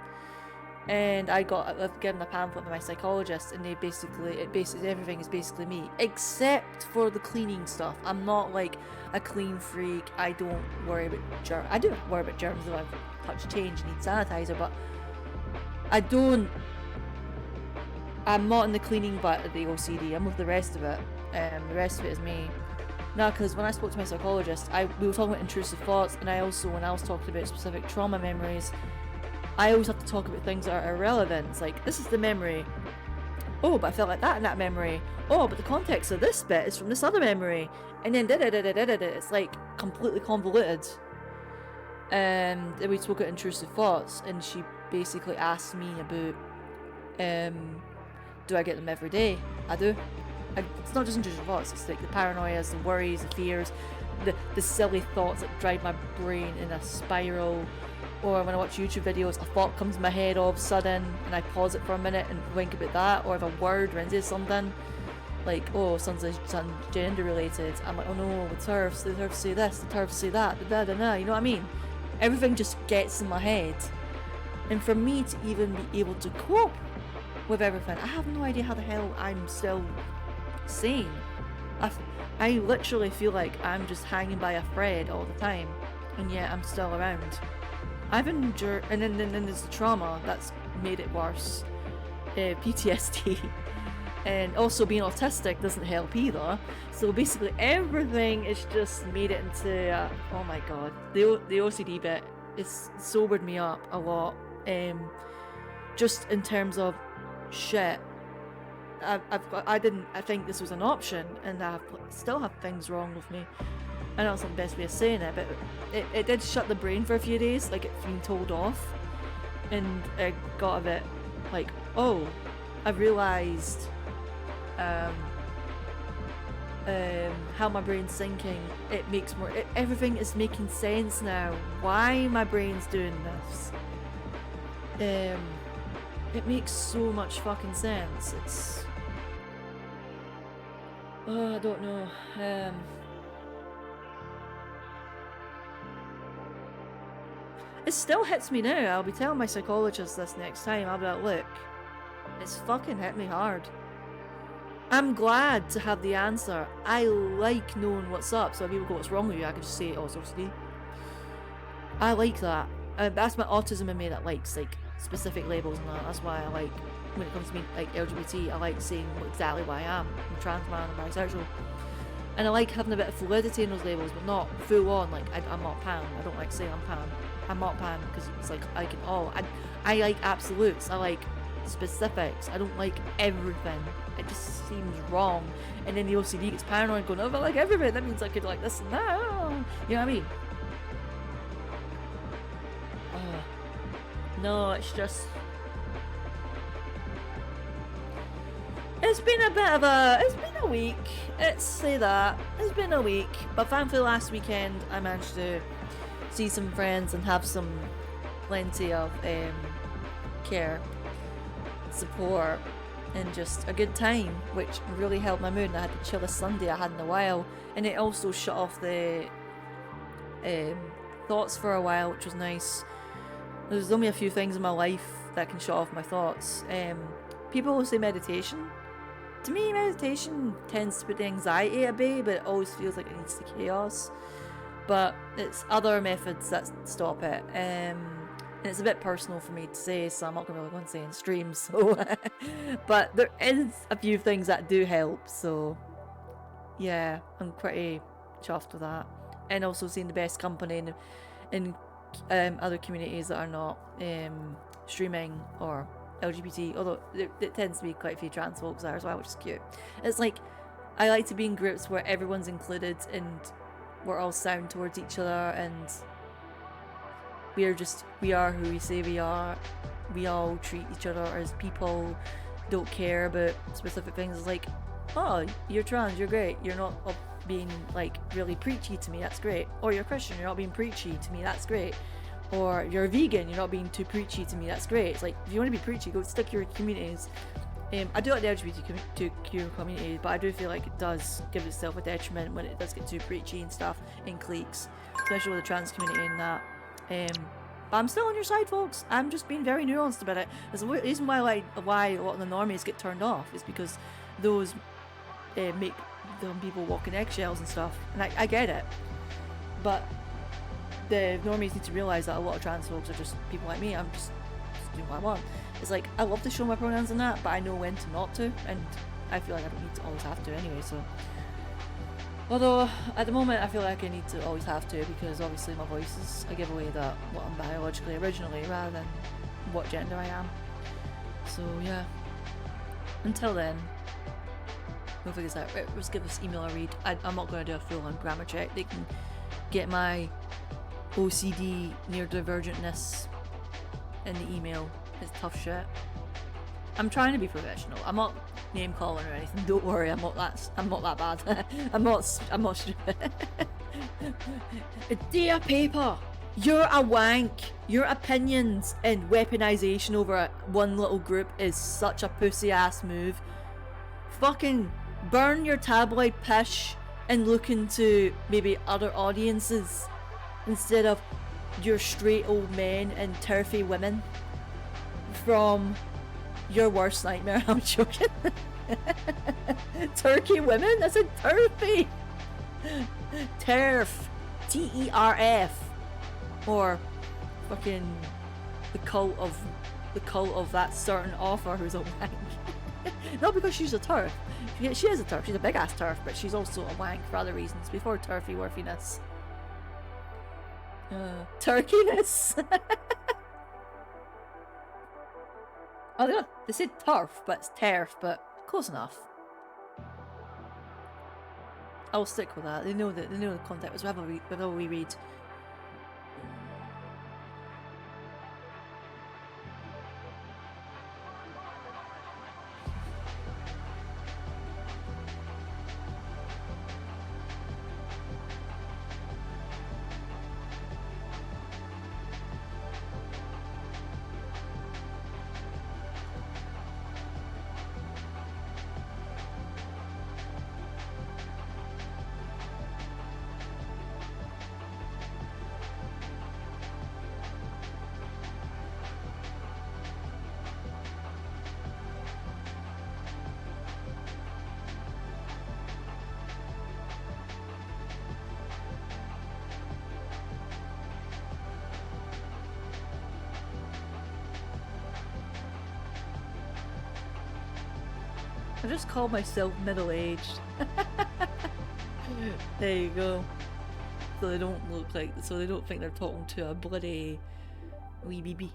and I've given a pamphlet by my psychologist, and everything is basically me, except for the cleaning stuff. I'm not like a clean freak. I don't worry about germs. I do worry about germs if I've touched change and need sanitizer, but I'm not in the cleaning but the OCD. I'm with the rest of it. The rest of it is me. No, because when I spoke to my psychologist, we were talking about intrusive thoughts, and when I was talking about specific trauma memories, I always have to talk about things that are irrelevant. It's like, this is the memory. Oh, but I felt like that in that memory. Oh, but the context of this bit is from this other memory. And then it's like completely convoluted. And we spoke about intrusive thoughts, and she basically asked me about, do I get them every day? I do. It's not just intrusive thoughts, it's like the paranoias, the worries, the fears, the silly thoughts that drive my brain in a spiral. Or when I watch YouTube videos, a thought comes in my head all of a sudden, and I pause it for a minute and think about that. Or if a word runs into something, like, oh, something gender related, I'm like, oh no, the TERFs say this, the TERFs say that, you know what I mean? Everything just gets in my head. And for me to even be able to cope with everything, I have no idea how the hell I'm still sane. I literally feel like I'm just hanging by a thread all the time, and yet I'm still around. I've endured, and then there's the trauma that's made it worse, PTSD, and also being autistic doesn't help either. So basically everything is just made it into, oh my god, the OCD bit is sobered me up a lot, just in terms of shit. I didn't think this was an option, and I still have things wrong with me. I know it's not the best way of saying it, but it did shut the brain for a few days, like it's been told off, and I got a bit like, oh, I've realised how my brain's thinking. It makes everything is making sense now. Why my brain's doing this? It makes so much fucking sense. It's, oh, I don't know. It still hits me now. I'll be telling my psychologist this next time. I'll be like, look, it's fucking hit me hard. I'm glad to have the answer. I like knowing what's up, so if people go, what's wrong with you, I can just say, oh, it's OCD. I like that. That's my autism in me that likes, like, specific labels and that. That's why I like, when it comes to me, like, LGBT, I like saying exactly what I am. I'm a trans man, I'm bisexual. And I like having a bit of fluidity in those labels, but not full on, like, I'm not Pan. I don't like saying I'm Pan. I'm not Pan, because it's like, I can all. I like absolutes. I like specifics. I don't like everything. It just seems wrong. And then the OCD gets paranoid going, oh, I like everything. That means I could like this and that. You know what I mean? No, it's just... It's been a bit of a... It's been a week. Let's say that. It's been a week. But thankfully last weekend I managed to see some friends and have plenty of care, support, and just a good time, which really helped my mood. And I had the chillest Sunday I had in a while, and it also shut off the thoughts for a while, which was nice. There's only a few things in my life that can shut off my thoughts. People will say meditation. To me, meditation tends to put the anxiety at bay, but it always feels like it needs the chaos. But it's other methods that stop it. And it's a bit personal for me to say, so I'm not going to really go and say in streams. So but there is a few things that do help, so yeah, I'm pretty chuffed with that. And also seeing the best company in other communities that are not streaming or LGBT, although there tends to be quite a few trans folks there as well, which is cute. It's like, I like to be in groups where everyone's included and we're all sound towards each other, and we are who we say we are. We all treat each other as people, don't care about specific things. It's like, oh, you're trans, you're great, you're not being like really preachy to me, that's great. Or you're Christian, you're not being preachy to me, that's great. Or you're a vegan, you're not being too preachy to me, that's great. It's like, if you want to be preachy, go stick your communities. I do like the LGBTQ community, but I do feel like it does give itself a detriment when it does get too preachy and stuff in cliques, especially with the trans community and that. But I'm still on your side, folks. I'm just being very nuanced about it. There's a reason why a lot of the normies get turned off is because those make them people walk in eggshells and stuff. And I get it. But the normies need to realise that a lot of trans folks are just people like me. I'm just doing what I want. It's like, I love to show my pronouns and that, but I know when to not to. And I feel like I don't need to always have to anyway, so... Although, at the moment, I feel like I need to always have to, because obviously my voice is a giveaway that what I'm biologically originally, rather than what gender I am. So, yeah. Until then, we'll figure this out. Right, let's give this email a read. I'm not going to do a full-on grammar check. They can get my OCD neurodivergentness in the email. It's tough shit. I'm trying to be professional. I'm not name calling or anything. Don't worry, I'm not that bad. I'm not stupid. Dear paper, you're a wank. Your opinions and weaponization over one little group is such a pussy ass move. Fucking burn your tabloid pish and look into maybe other audiences instead of your straight old men and turfy women from your worst nightmare. I'm joking. Turkey women? I said turfy. TERF. T-E-R-F. Or fucking the cult of that certain author who's a wank. Not because she's a turf. She is a turf. She's a big ass turf, but she's also a wank for other reasons before turfy worthiness. Turkiness. Oh, they said turf, but it's TERF, but close enough. I'll stick with that. They know the context. Whatever we read. I just call myself middle-aged. There you go. So they don't think they're talking to a bloody wee BB.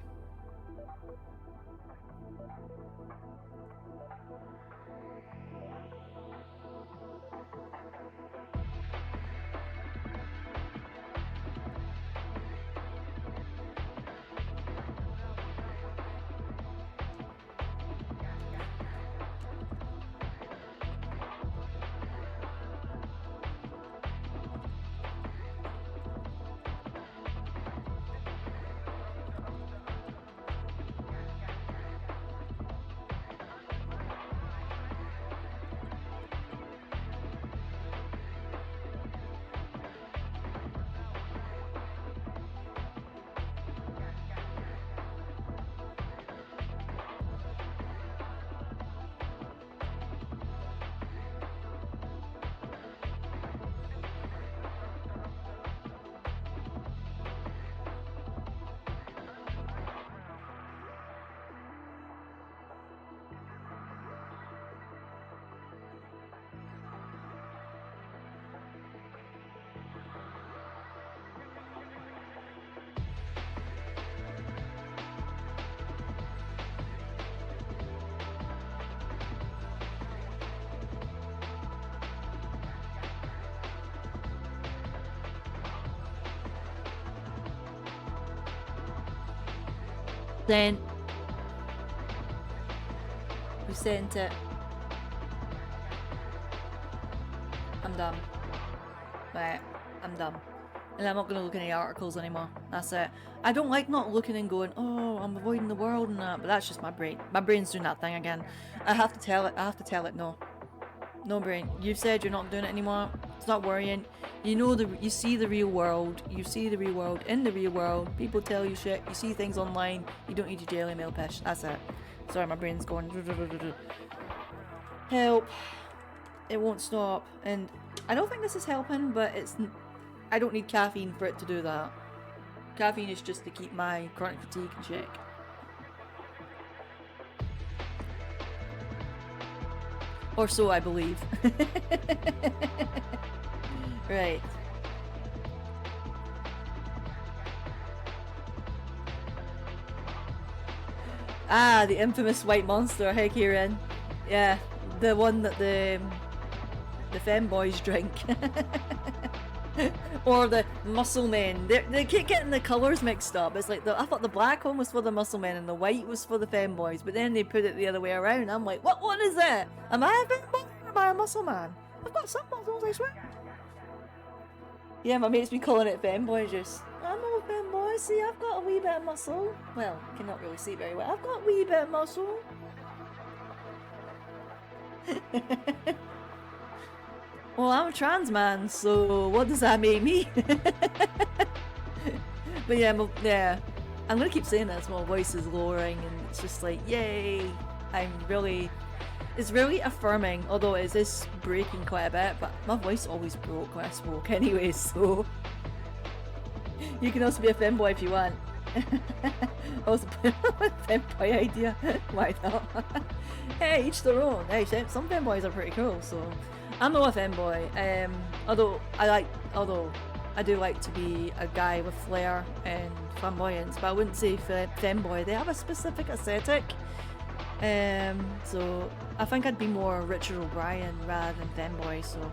Then we sent it. I'm done. Right, I'm done. And I'm not gonna look at any articles anymore. That's it. I don't like not looking and going, oh, I'm avoiding the world and that, but that's just my brain. My brain's doing that thing again. I have to tell it no. No brain. You've said you're not doing it anymore. It's not worrying. You know you see the real world. You see the real world. In the real world, people tell you shit. You see things online. You don't need your Daily Mail pish. That's it. Sorry, my brain's going. Help. It won't stop. And I don't think this is helping, but I don't need caffeine for it to do that. Caffeine is just to keep my chronic fatigue in check. Or so I believe. Right. Ah, the infamous white monster. Hey, Kieran. Yeah, the one that the femboys drink. Or the muscle men. They keep getting the colours mixed up. It's like I thought the black one was for the muscle men and the white was for the femboys, but then they put it the other way around. I'm like, what one is it? Am I a femboy or am I a muscle man? I've got some muscles, I swear. Yeah, my mate's been calling it femboy juice. I'm not a femboy, see, I've got a wee bit of muscle. Well, cannot really see very well. I've got a wee bit of muscle. Well, I'm a trans man, so what does that make me? But yeah, I'm gonna keep saying this. My voice is lowering, and it's just like, yay! It's really affirming. Although it is breaking quite a bit, but my voice always broke when I spoke anyway. So you can also be a femboy if you want. Also, femboy idea. Why not? Hey, each their own. Hey, some femboys are pretty cool. So. I'm not a femboy, although I do like to be a guy with flair and flamboyance, but I wouldn't say femboy. They have a specific aesthetic, so I think I'd be more Richard O'Brien rather than femboy. So,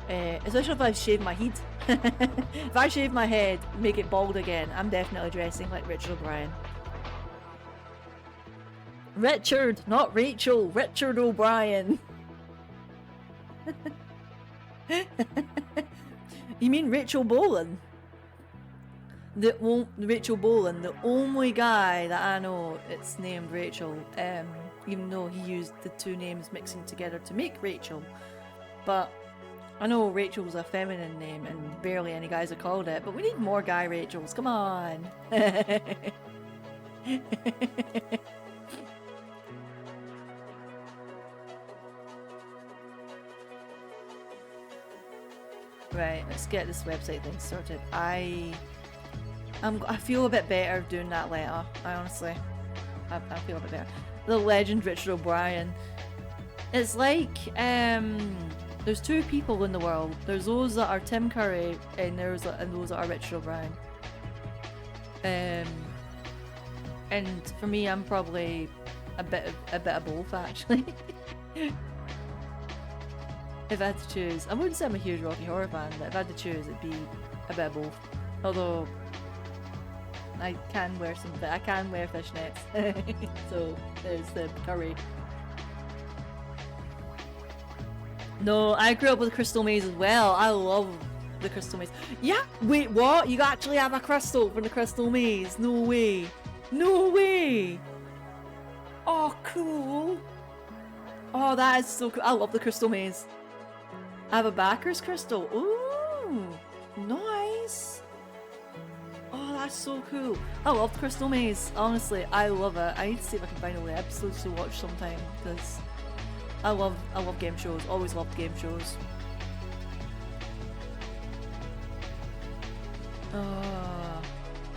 especially if I shave my head. If I shave my head, make it bald again, I'm definitely dressing like Richard O'Brien. Richard, not Rachel. Richard O'Brien. You mean Rachel Bolan? Rachel Bolan, the only guy that I know it's named Rachel, even though he used the two names mixing together to make Rachel. But I know Rachel's a feminine name and barely any guys are called it, but we need more guy Rachels, come on! Right, let's get this website thing sorted. I feel a bit better doing that letter. I honestly, I feel a bit better. The legend Richard O'Brien. It's like there's two people in the world. There's those that are Tim Curry, and those that are Richard O'Brien. And for me, I'm probably a bit of both actually. If I had to choose, I wouldn't say I'm a huge Rocky Horror fan, but if I had to choose, it'd be a bit of both. Although I can wear fishnets, so there's the curry. No, I grew up with Crystal Maze as well. I love the Crystal Maze. Yeah, wait, what? You actually have a crystal from the Crystal Maze? No way! No way! Oh, cool! Oh, that is so cool. I love the Crystal Maze. I have a Baacker's crystal. Ooh, nice. Oh, that's so cool. I love the Crystal Maze. Honestly, I love it. I need to see if I can find all the episodes to watch sometime because I love game shows. Always loved game shows. Oh,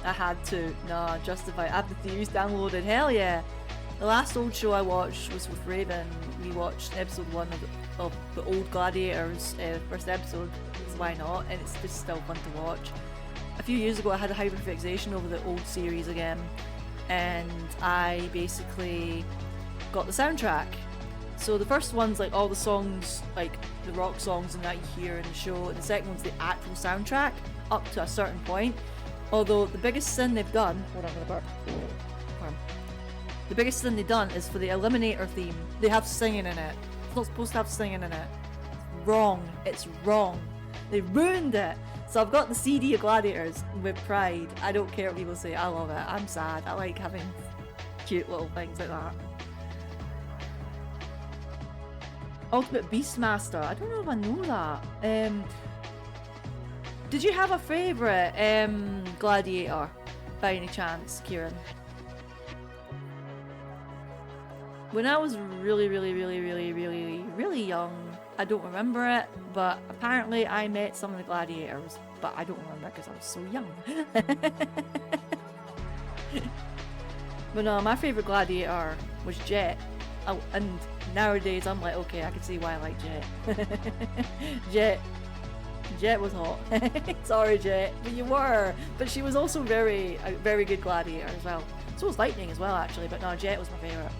I had to. Nah, justify. I have the theories downloaded. Hell yeah. The last old show I watched was with Raven. We watched episode 1 of the old Gladiators, first episode, so why not? And it's just still fun to watch. A few years ago I had a hyperfixation over the old series again, and I basically got the soundtrack. So the first one's like all the songs, like the rock songs and that you hear in the show, and the second one's the actual soundtrack up to a certain point. Although the biggest sin they've done, hold on, I'm gonna burp. The biggest thing they've done is for the Eliminator theme, they have singing in it. It's not supposed to have singing in it. It's wrong. It's wrong. They ruined it. So I've got the CD of Gladiators with pride. I don't care what people say. I love it. I'm sad. I like having cute little things like that. Ultimate Beastmaster. I don't know if I know that. Did you have a favourite gladiator by any chance, Kieran? When I was really young, I don't remember it, but apparently I met some of the gladiators, but I don't remember because I was so young. But no, my favourite gladiator was Jet. Oh, and nowadays I'm like, okay, I can see why I like Jet. Jet was hot. Sorry, Jet, but you were. But she was also a very good gladiator as well. So was Lightning as well, actually. But no, Jet was my favourite.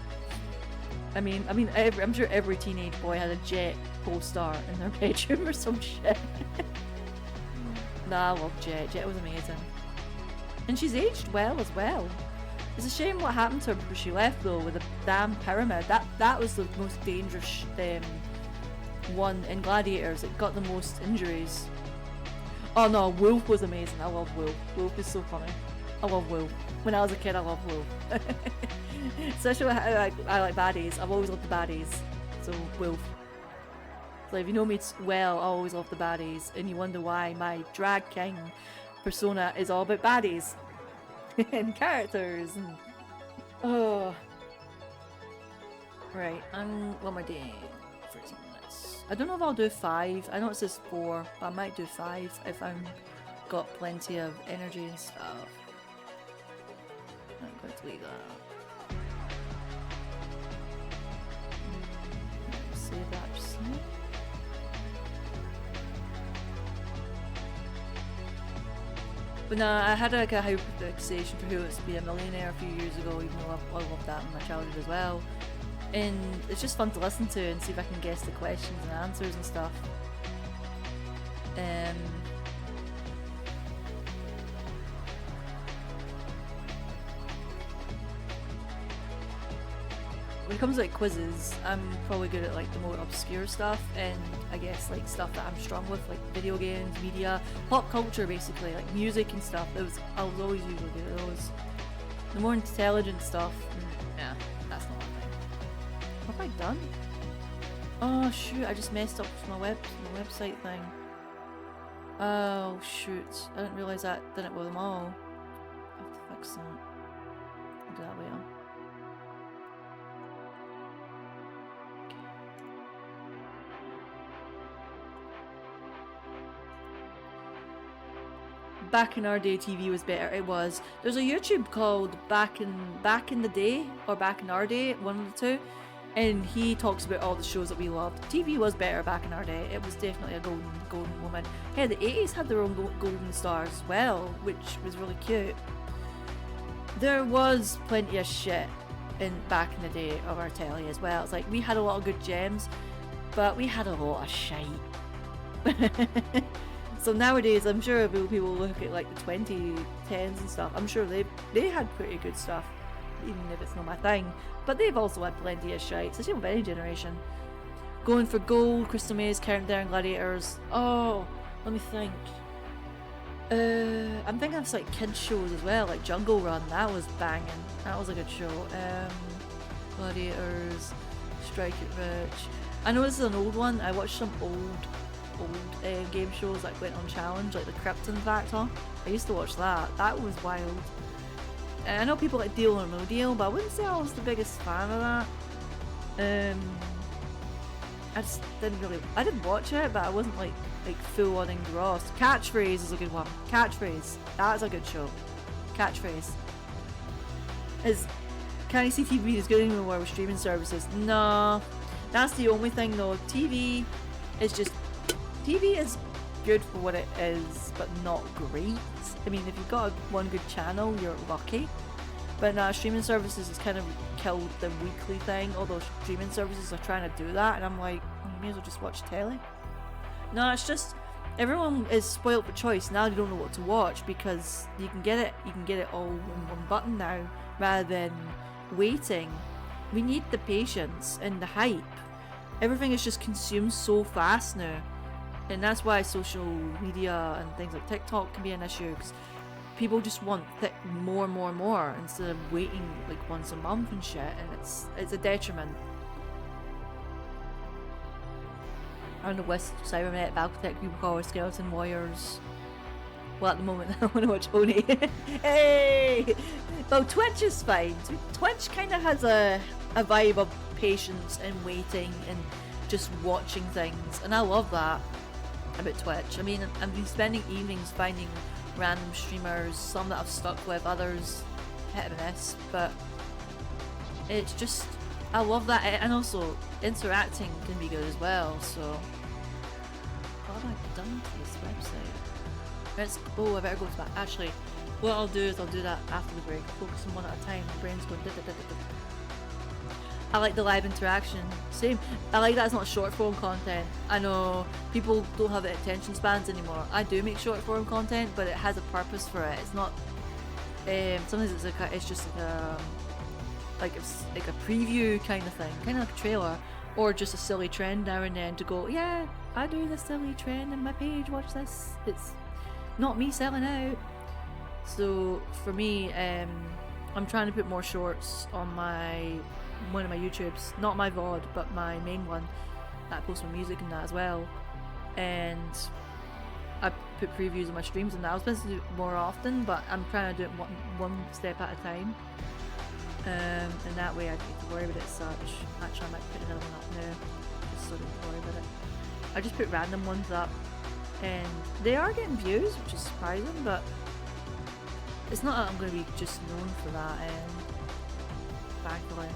I mean, I'm sure every teenage boy had a Jet poster in their bedroom or some shit. Nah, I love Jet. Jet was amazing, and she's aged well as well. It's a shame what happened to her before she left, though, with the damn pyramid. That was the most dangerous one in Gladiators. It got the most injuries. Oh no, Wolf was amazing. I love Wolf. Wolf is so funny. I love Wolf. When I was a kid, I loved Wolf. Especially I like baddies. I've always loved the baddies. So Wolf. So if you know me well, I always love the baddies, and you wonder why my drag king persona is all about baddies and characters. And oh, right. What am I doing? 13 minutes. I don't know if I'll do 5. I know it says 4, but I might do 5 if I'm got plenty of energy and stuff. I'm going to leave that. Save that just now. But nah, I had like a hyperfixation for Who Wants to Be a Millionaire a few years ago, even though I loved that in my childhood as well. And it's just fun to listen to and see if I can guess the questions and answers and stuff. When it comes to like quizzes, I'm probably good at like the more obscure stuff, and I guess like stuff that I'm strong with, like video games, media, pop culture, basically, like music and stuff. I was always usually good at those. The more intelligent stuff, yeah, that's not my thing. What have I done? Oh shoot, I just messed up my website thing. Oh shoot, I didn't realise that didn't with them all. I have to fix that. I'll do that later. Back in our day, TV was better. It was. There's a YouTube called Back in the Day or Back in Our Day, one of the two, and he talks about all the shows that we loved. TV was better back in our day. It was definitely a golden moment. Hey, the 80s had their own golden stars as well, which was really cute. There was plenty of shit back in the day of our telly as well. It's like we had a lot of good gems, but we had a lot of shite. So nowadays, I'm sure people look at like the 2010s and stuff. I'm sure they had pretty good stuff, even if it's not my thing. But they've also had plenty of shite. It's the same with any generation. Going for Gold, Crystal Maze, Countdown, Gladiators. Oh, let me think. I'm thinking of like kids shows as well, like Jungle Run. That was banging. That was a good show. Gladiators, Strike It Rich. I know this is an old one. I watched some old game shows that went on challenge, like the Krypton Factor. I used to watch that. That was wild. And I know people like Deal or No Deal, but I wouldn't say I was the biggest fan of that. I just I didn't watch it, but I wasn't like full on engrossed. Catchphrase is a good one. Catchphrase, that's a good show. Catchphrase. Can I see TV is good anymore with streaming services? No, that's the only thing though. TV is good for what it is, but not great. I mean, if you've got one good channel, you're lucky. But now streaming services has kind of killed the weekly thing, although streaming services are trying to do that, and I'm like, you may as well just watch telly. No, it's just, everyone is spoiled for choice. Now they don't know what to watch because you can get it all in one button now, rather than waiting. We need the patience and the hype. Everything is just consumed so fast now. And that's why social media and things like TikTok can be an issue, because people just want more instead of waiting like once a month and shit, and it's a detriment. Around the West Cybernet, Battletech, Cubicore, Skeleton Warriors. Well, at the moment, I want to watch Oni. Hey! Well, Twitch is fine. Twitch kind of has a vibe of patience and waiting and just watching things, and I love that about Twitch. I mean, I've been spending evenings finding random streamers, some that I've stuck with, others hit and miss, but it's just, I love that, and also interacting can be good as well. So what have I done to this website? Oh, I better go to that. Actually, what I'll do is I'll do that after the break. Focus on one at a time. My brain's going da da da da da. I like the live interaction. Same. I like that it's not short form content. I know people don't have attention spans anymore. I do make short form content, but it has a purpose for it. It's not. Sometimes it's just like a preview kind of thing, kind of like a trailer, or just a silly trend now and then to go, yeah, I do this silly trend in my page. Watch this. It's not me selling out. So for me, I'm trying to put more shorts on one of my YouTubes, not my VOD, but my main one that I post my music and that as well. And I put previews of my streams and that. I was supposed to do it more often, but I'm trying to do it one step at a time. And that way I don't need to worry about it as such. Actually, I might put another one up now, just so I don't worry about it. I just put random ones up, and they are getting views, which is surprising, but it's not that I'm going to be just known for that, thankfully.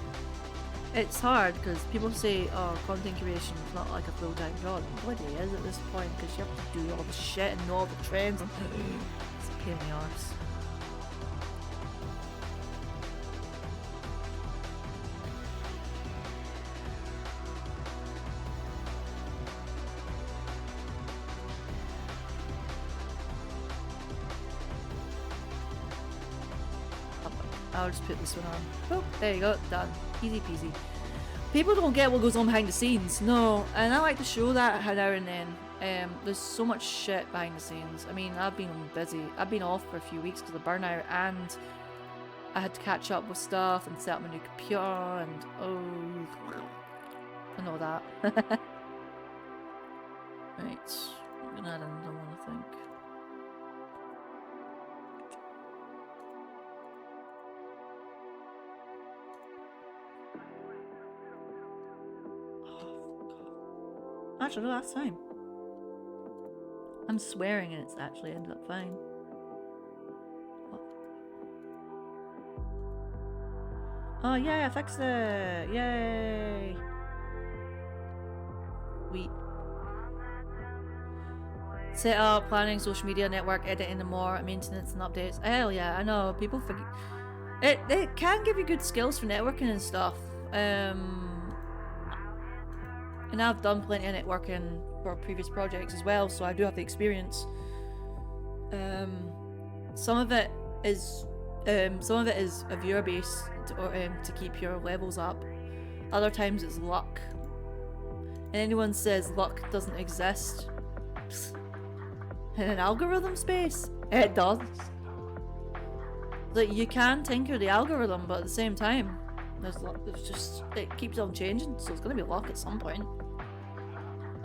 It's hard because people say, oh, content creation is not like a full-time job. It bloody is at this point, because you have to do all the shit and know all the trends, and it's a pain in the arse. I'll just put this one on. Oh, there you go, done. Easy peasy. People don't get what goes on behind the scenes, no, and I like to show that now and then. There's so much shit behind the scenes. I mean, I've been busy. I've been off for a few weeks because of burnout, and I had to catch up with stuff and set up my new computer and and all that. Right, I'm gonna add another one, I think. Actually, no, that's fine. I'm swearing and it's actually ended up fine. Oh yay, I fixed it! Yay! Sweet. Set up, planning, social media, network, editing and more, maintenance and updates. Hell yeah, I know, people forget. It can give you good skills for networking and stuff. And I've done plenty of networking for previous projects as well, so I do have the experience. Some of it is a viewer base to keep your levels up. Other times it's luck. And anyone says luck doesn't exist in an algorithm space, it does. Like, you can tinker the algorithm, but at the same time, there's just, it keeps on changing, so it's gonna be luck at some point.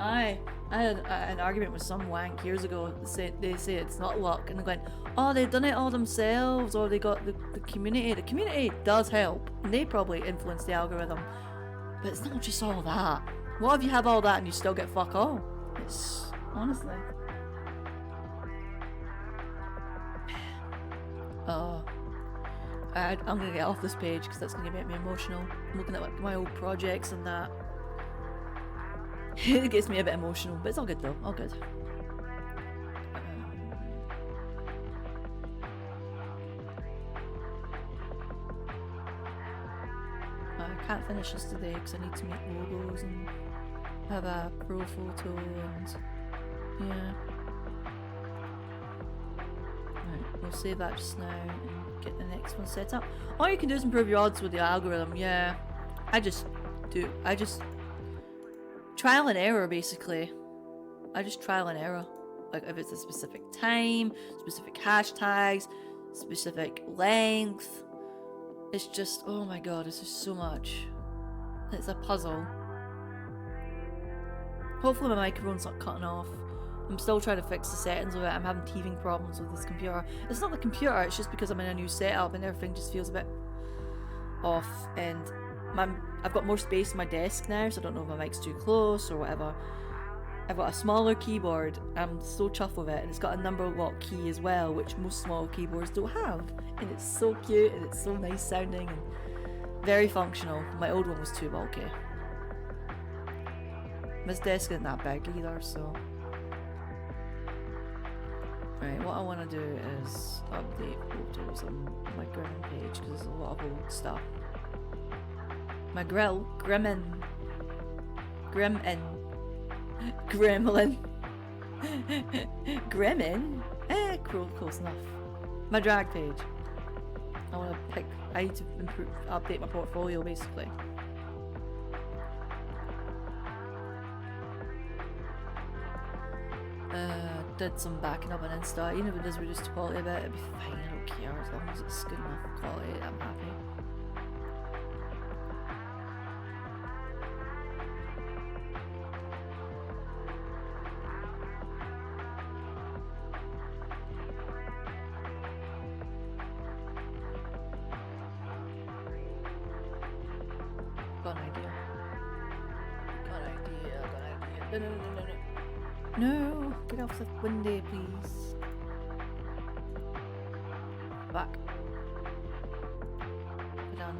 I had an argument with some wank years ago. They say it's not luck, and they're going, oh, they've done it all themselves, or they got the community. The community does help, and they probably influence the algorithm, but it's not just all that. What if you have all that and you still get fuck all? It's honestly. Oh, I'm gonna get off this page because that's gonna make me emotional. I'm looking at my old projects and that. It gets me a bit emotional, but it's all good though, all good. I can't finish this today because I need to make logos and have a pro photo and yeah. Right, we'll save that just now and get the next one set up. All you can do is improve your odds with the algorithm, yeah. I just trial and error, basically. I just trial and error. Like, if it's a specific time, specific hashtags, specific length. It's just, oh my god, it's just so much. It's a puzzle. Hopefully my microphone's not cutting off. I'm still trying to fix the settings of it. I'm having teething problems with this computer. It's not the computer, it's just because I'm in a new setup and everything just feels a bit off. And I've got more space on my desk now, so I don't know if my mic's too close or whatever. I've got a smaller keyboard. I'm so chuffed with it, and it's got a number lock key as well, which most small keyboards don't have. And it's so cute and it's so nice sounding and very functional. My old one was too bulky. This desk isn't that big either, so. Right, what I want to do is update photos on my Grimmin page because there's a lot of old stuff. My Grimmin. Gremlin. Gremlin? Close enough. My drag page. I need to update my portfolio basically. Did some backing up on Insta. Even if it does reduce the quality a bit, it'd be fine, I don't care. As long as it's good enough quality, I'm happy. Got an idea. No, get off the window, please. Back. Go down.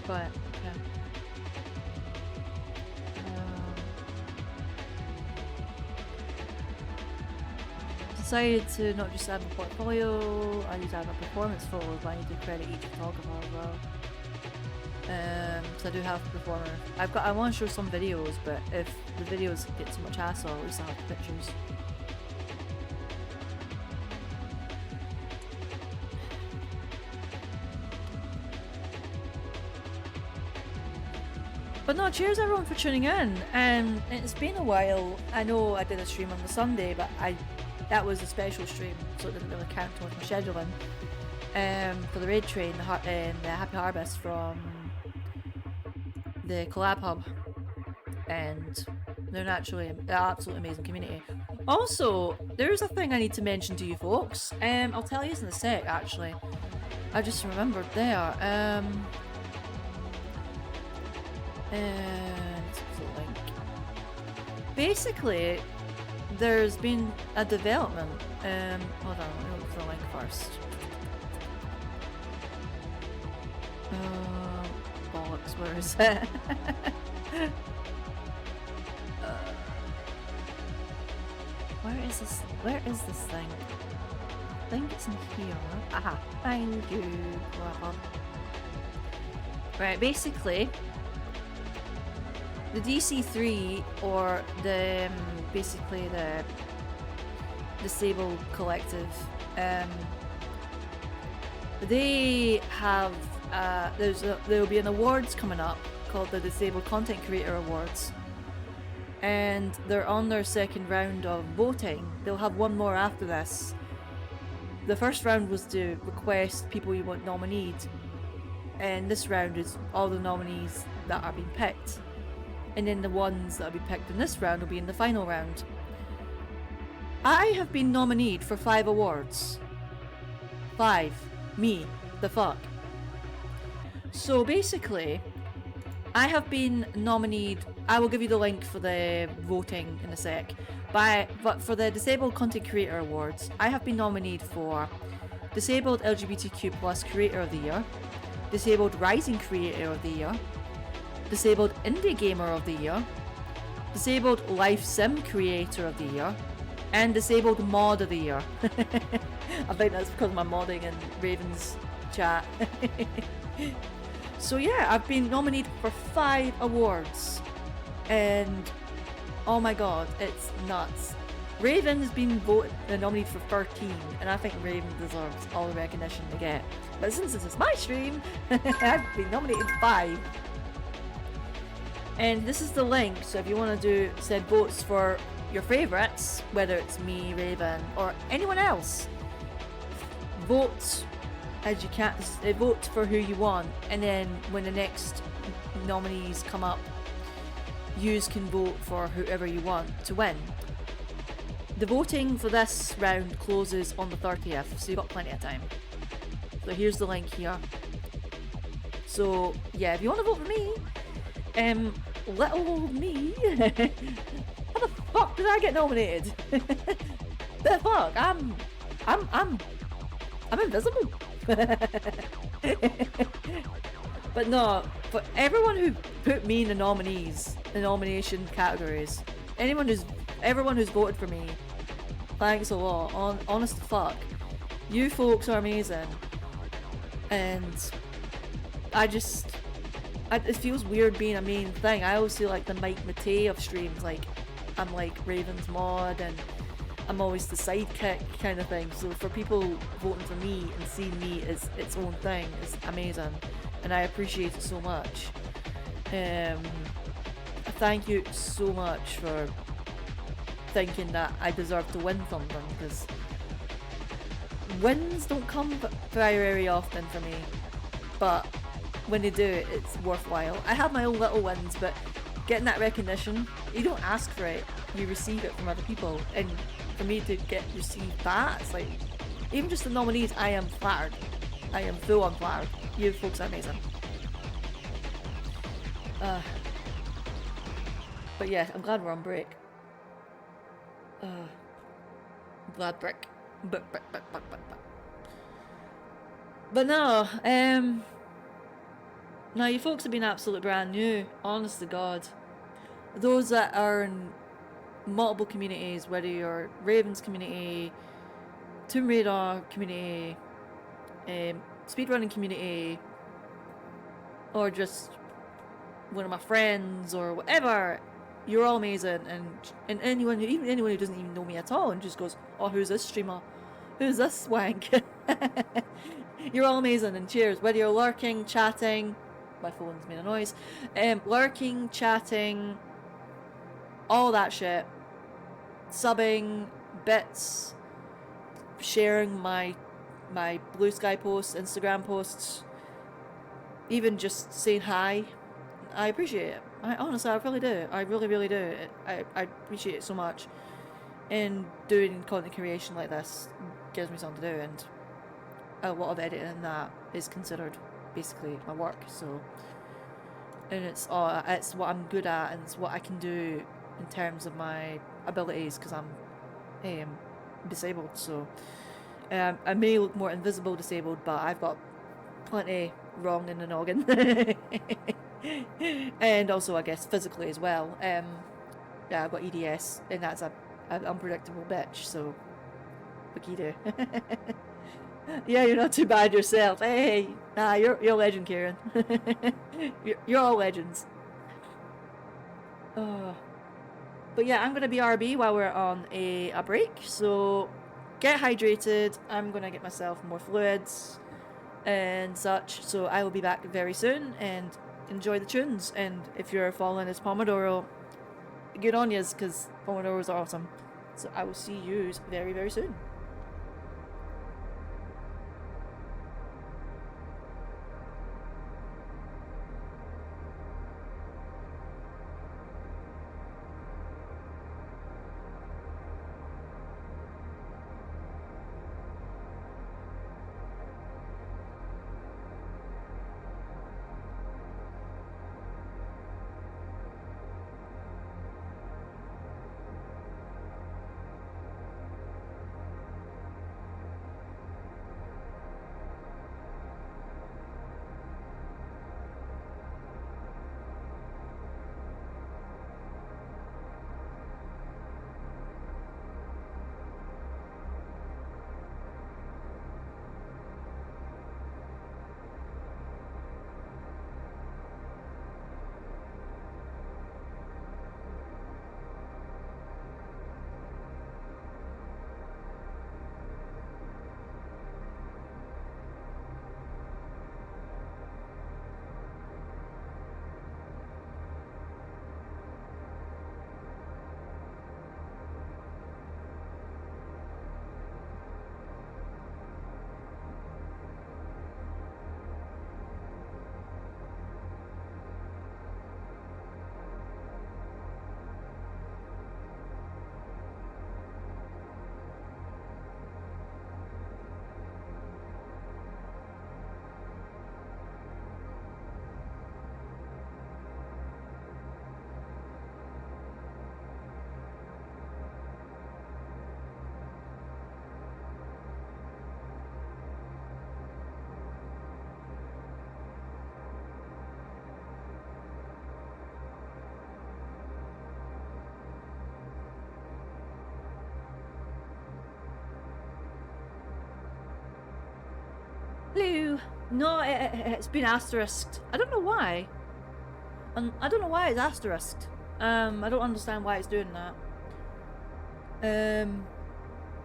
But yeah. Decided to not just add my portfolio, I need to add my performance photos, but I need to credit each photographer as well. So I do have a performer. I want to show some videos, but if the videos get too much hassle, at least I have the pictures. But no, cheers everyone for tuning in. It's been a while. I know I did a stream on the Sunday, but that was a special stream, so it didn't really count towards my scheduling. For the raid train, the Happy Harvest from the Collab Hub, and they're naturally an absolutely amazing community. Also, there's a thing I need to mention to you folks. I'll tell you in a sec. Actually, I just remembered there. And the link. Basically, there's been a development. Hold on, let me look for the link first. Bollocks, where is it? Where is this thing? I think it's in here. Aha, thank you. Right, basically, the DC3 or the basically the Disabled Collective, they have there'll be an awards coming up called the Disabled Content Creator Awards, and they're on their second round of voting. They'll have one more after this. The first round was to request people you want nominated, and this round is all the nominees that are being picked. And then the ones that will be picked in this round will be in the final round. I have been nominated for 5 awards. 5. Me. The fuck. So basically, I have been nominated. I will give you the link for the voting in a sec. But for the Disabled Content Creator Awards, I have been nominated for Disabled LGBTQ+ Creator of the Year, Disabled Rising Creator of the Year, Disabled Indie Gamer of the Year, Disabled Life Sim Creator of the Year, and Disabled Mod of the Year. I think that's because of my modding in Raven's chat. So yeah, I've been nominated for 5 awards, and Oh my god, it's nuts. Raven has been voted nominated for 13, and I think Raven deserves all the recognition they get. But since this is my stream, I've been nominated 5. And this is the link, so if you want to do said votes for your favourites, whether it's me, Raven, or anyone else, vote as you can. Vote for who you want, and then when the next nominees come up, you can vote for whoever you want to win. The voting for this round closes on the 30th, so you've got plenty of time. So here's the link here. So yeah, if you want to vote for me, little old me, how the fuck did I get nominated? The fuck? I'm invisible. But no, for everyone who put me in the nominees, the nomination categories, everyone who's voted for me, thanks a lot. Honest to fuck, you folks are amazing, and it feels weird being a main thing. I always feel like the Mike Matei of streams, like I'm like Raven's mod and I'm always the sidekick kind of thing. So for people voting for me and seeing me as its own thing is amazing, and I appreciate it so much. Thank you so much for thinking that I deserve to win something, because wins don't come very often for me, but when they do, it's worthwhile. I have my own little wins, but getting that recognition, you don't ask for it, you receive it from other people, and for me to receive that, it's like, even just the nominees, I am flattered. I am full on flattered. You folks are amazing. But yeah, I'm glad we're on break. I'm glad break. But no, now you folks have been absolutely brand new, honest to God. Those that are in multiple communities, whether you're Raven's community, Tomb Raider community, speedrunning community, or just one of my friends or whatever, you're all amazing. And anyone who doesn't even know me at all and just goes, oh, who's this streamer? Who's this wank? You're all amazing, and cheers. Whether you're lurking, chatting, my phone's made a noise, lurking, chatting, all that shit, subbing, bits, sharing my Blue Sky posts, Instagram posts, even just saying hi, I appreciate it. Honestly, I really do. I really do. I appreciate it so much. And doing content creation like this gives me something to do, and a lot of editing and that is considered basically my work. So, and it's what I'm good at, and it's what I can do in terms of my abilities, because I'm disabled. So I may look more invisible disabled, but I've got plenty wrong in the noggin. And also I guess physically as well. Yeah, I've got EDS, and that's an unpredictable bitch, so what can you do? Yeah, you're not too bad yourself. Hey, nah, you're a legend, Kieran. you're all legends. But yeah, I'm gonna be RB while we're on a break, so get hydrated. I'm gonna get myself more fluids and such, so I will be back very soon, and enjoy the tunes. And if you're following this Pomodoro, good on yous, because Pomodoros are awesome. So I will see you very soon. Hello. No, it's been asterisked. I don't know why. I don't know why it's asterisked. I don't understand why it's doing that.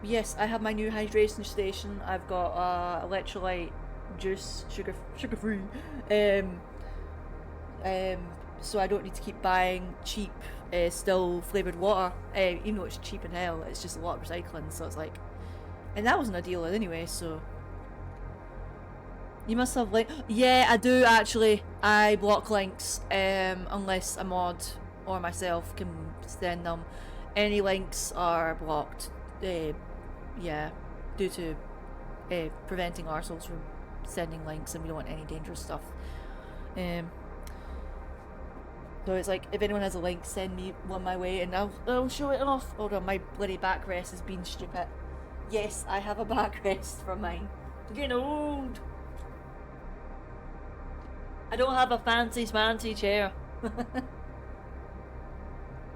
Yes, I have my new hydration station. I've got electrolyte juice, sugar free. So I don't need to keep buying cheap, still flavoured water. Even though it's cheap in hell, it's just a lot of recycling. So it's like, and that wasn't a deal anyway. So you must have like, yeah, I do actually. I block links unless a mod or myself can send them. Any links are blocked. Yeah, due to preventing ourselves from sending links, and we don't want any dangerous stuff. So it's like, if anyone has a link, send me one my way and I'll show it off. Hold on, my bloody backrest has been stupid. Yes, I have a backrest from mine. I'm getting old. I don't have a fancy chair.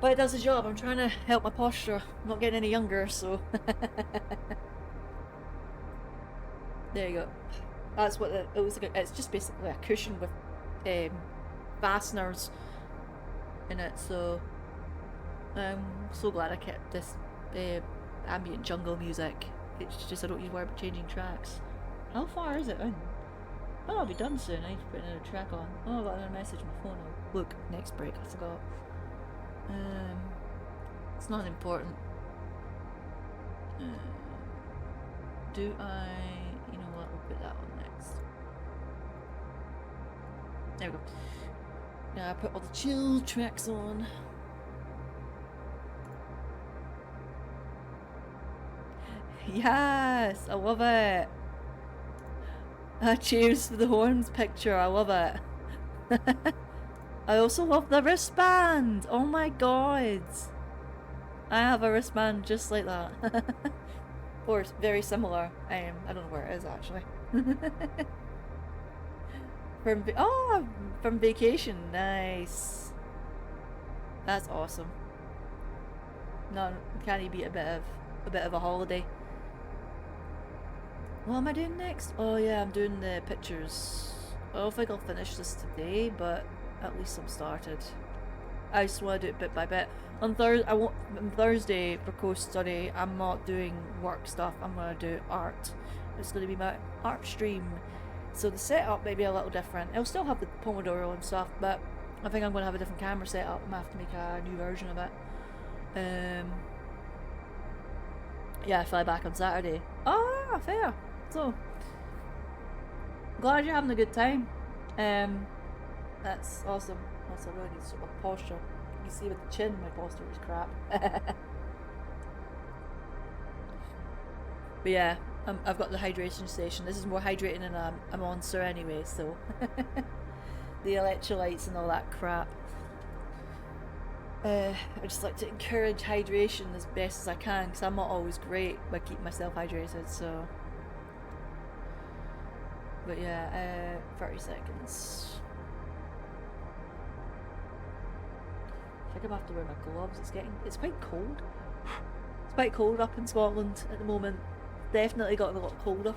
But it does the job. I'm trying to help my posture. I'm not getting any younger, so. There you go. That's what it was like. It's just basically a cushion with fasteners in it, so I'm so glad I kept this ambient jungle music. It's just I don't need to worry about changing tracks. How far is it in? Oh, I'll be done soon. I need to put another track on. Oh, I got another message on my phone. Oh, look, next break, I forgot. It's not important. Do I... You know what, we'll put that on next. There we go. Now I put all the chill tracks on. Yes, I love it. Cheers for the horns picture, I love it. I also love the wristband. Oh my god. I have a wristband just like that. Or very similar. I don't know where it is actually. From vacation. Nice. That's awesome. No, can't you beat a bit of a holiday? What am I doing next? Oh yeah, I'm doing the pictures. I don't think I'll finish this today, but at least I'm started. I just want to do it bit by bit. On Thursday for course study, I'm not doing work stuff. I'm gonna do art. It's gonna be my art stream. So the setup may be a little different. It'll still have the Pomodoro and stuff, but I think I'm gonna have a different camera setup. I'm gonna have to make a new version of it. Yeah, I fly back on Saturday. Ah, fair. So glad you're having a good time. That's awesome. Also, I really need to sort of posture. You can see with the chin, my posture is crap. But yeah, I've got the hydration station. This is more hydrating than a monster anyway, so. The electrolytes and all that crap. I just like to encourage hydration as best as I can, because I'm not always great by keeping myself hydrated, so. But yeah, 30 seconds. I think I'm gonna have to wear my gloves. It's quite cold. It's quite cold up in Scotland at the moment. Definitely gotten a lot colder.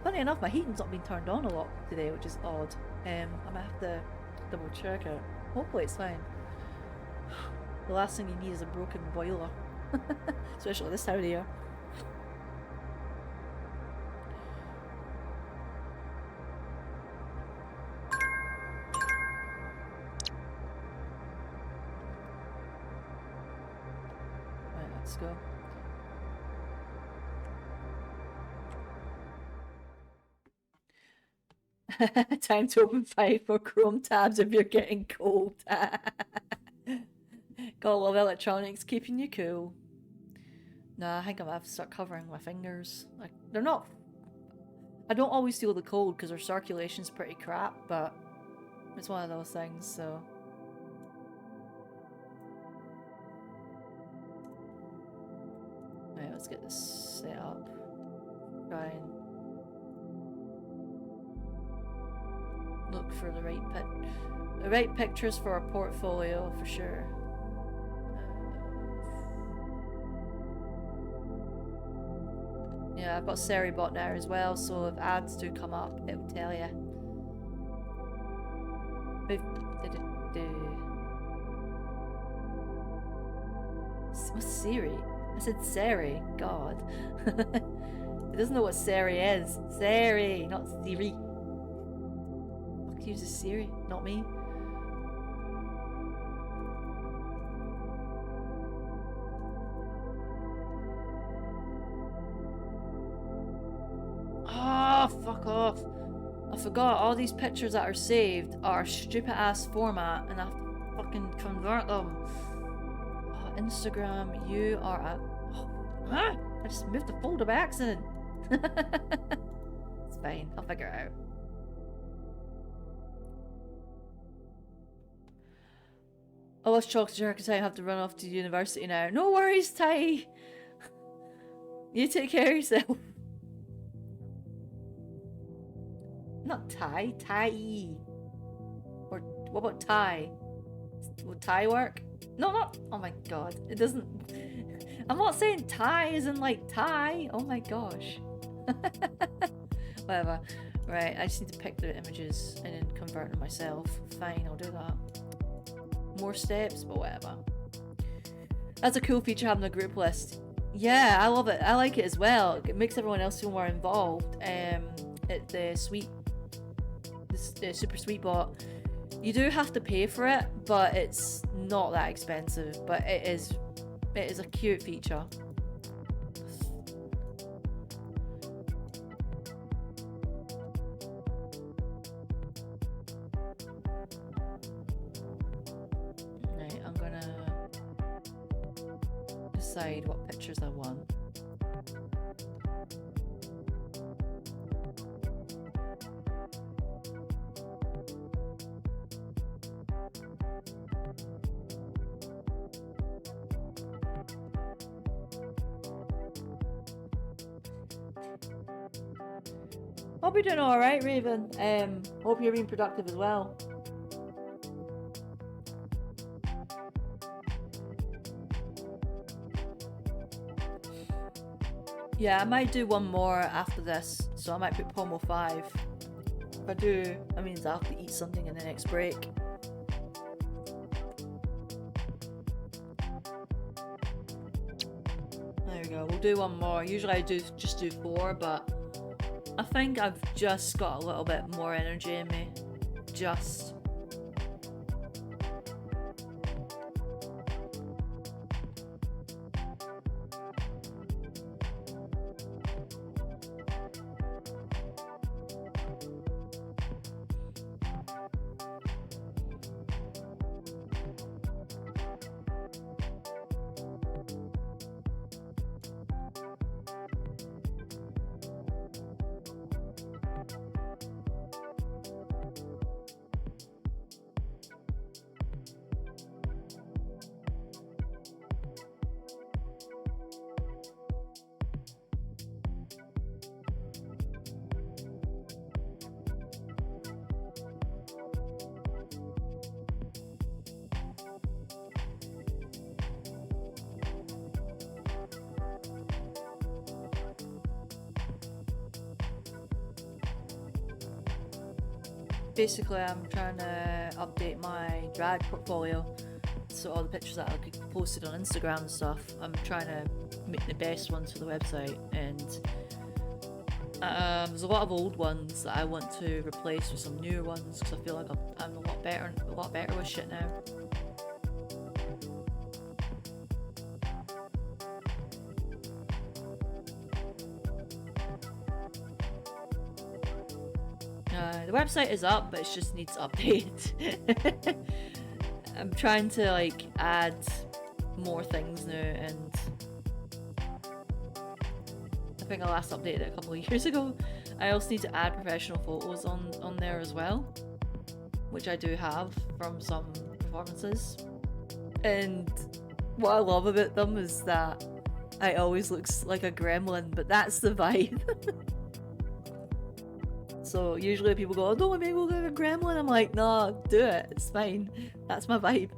Funny enough, my heating's not been turned on a lot today, which is odd. I might have to double check it. Hopefully it's fine. The last thing you need is a broken boiler. Especially this time of year. Right, let's go. Time to open 5 more Chrome tabs if you're getting cold. Gotta love electronics, keeping you cool. Nah, I think I'm gonna have to start covering my fingers. Like, they're not... I don't always feel the cold because our circulation's pretty crap, but it's one of those things, so... Right, let's get this set up. Try and look for the right pictures for our portfolio for sure. Yeah, I've got Seri bot now as well, so if ads do come up, it will tell you. What's Siri? I said Seri. God. It doesn't know what Seri is. Seri, not Siri. Fuck uses Siri, not me. Oh, fuck off. I forgot all these pictures that are saved are stupid ass format and I have to fucking convert them. Oh, Instagram, you are a... Oh, ah, I just moved the folder by accident. It's fine, I'll figure it out. Oh, it's chocolate jar because I have to run off to university now. No worries, Ty. You take care of yourself. Not Ty, Ty. Or what about Ty? Will Ty work? No, not. Oh my god, it doesn't. I'm not saying Ty as in like Ty. Oh my gosh. Whatever. Right, I just need to pick the images and then convert them myself. Fine, I'll do that. More steps, but whatever. That's a cool feature, having a group list. Yeah, I love it. I like it as well. It makes everyone else feel more involved. The super sweet bot. You do have to pay for it, but it's not that expensive. But it is a cute feature. Right, I'm gonna decide what pictures I want. Hope you're doing alright, Raven. Hope you're being productive as well. Yeah, I might do one more after this, so I might put Pomo 5. If I do, that means I have to eat something in the next break. There we go, we'll do one more. Usually I just do 4, but I think I've just got a little bit more energy in me. Just. Basically, I'm trying to update my drag portfolio, so all the pictures that I posted on Instagram and stuff, I'm trying to make the best ones for the website, and there's a lot of old ones that I want to replace with some newer ones because I feel like I'm a lot better with shit now. The website is up, but it just needs update. I'm trying to like add more things now, and I think I last updated it a couple of years ago. I also need to add professional photos on there as well, which I do have from some performances. And what I love about them is that I always look like a gremlin, but that's the vibe. So usually people go, oh no, maybe we'll go to a gremlin. I'm like, no, do it. It's fine. That's my vibe.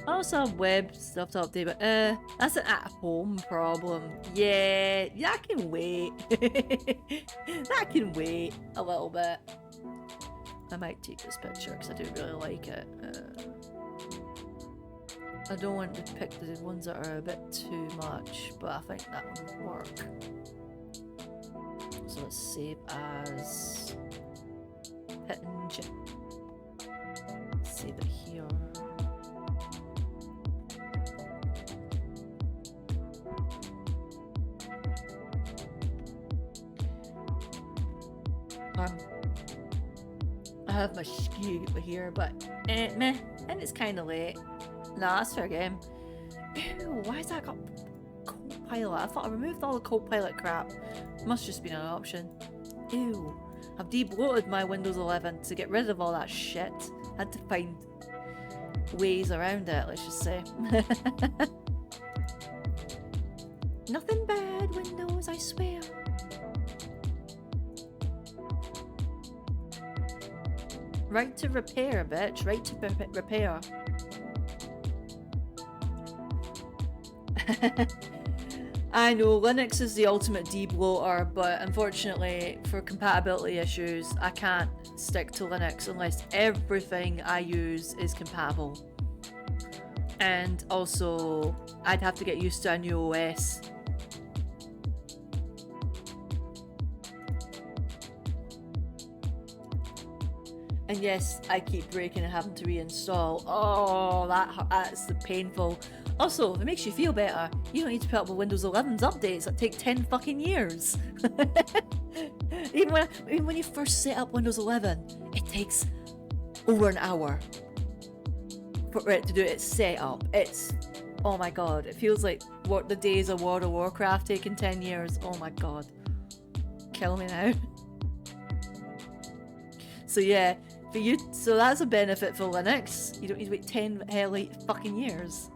I also have web stuff to update, but that's an at-home problem. Yeah, that can wait. That can wait a little bit. I might take this picture because I do really like it. I don't want to pick the ones that are a bit too much, but I think that one will work. So let's save as Pit and Chip. Save it here. I have my skew here, but meh, and it's kind of late. Nah, that's fair game. Ew, why has that got Copilot? I thought I removed all the Copilot crap. Must just been an option. Ew. I've debloated my Windows 11 to get rid of all that shit. Had to find ways around it, let's just say. Nothing bad, Windows, I swear. Right to repair, bitch. Right to repair. I know, Linux is the ultimate debloater, but unfortunately, for compatibility issues, I can't stick to Linux unless everything I use is compatible. And also, I'd have to get used to a new OS. And yes, I keep breaking and having to reinstall. Oh, that's the painful. Also, if it makes you feel better, you don't need to put up with Windows 11's updates that take 10 fucking years. even when you first set up Windows 11, it takes over an hour for it to do its setup. It's, oh my god, it feels like what the days of World of Warcraft taking 10 years. Oh my god. Kill me now. So yeah, for you, so that's a benefit for Linux. You don't need to wait 10 fucking years.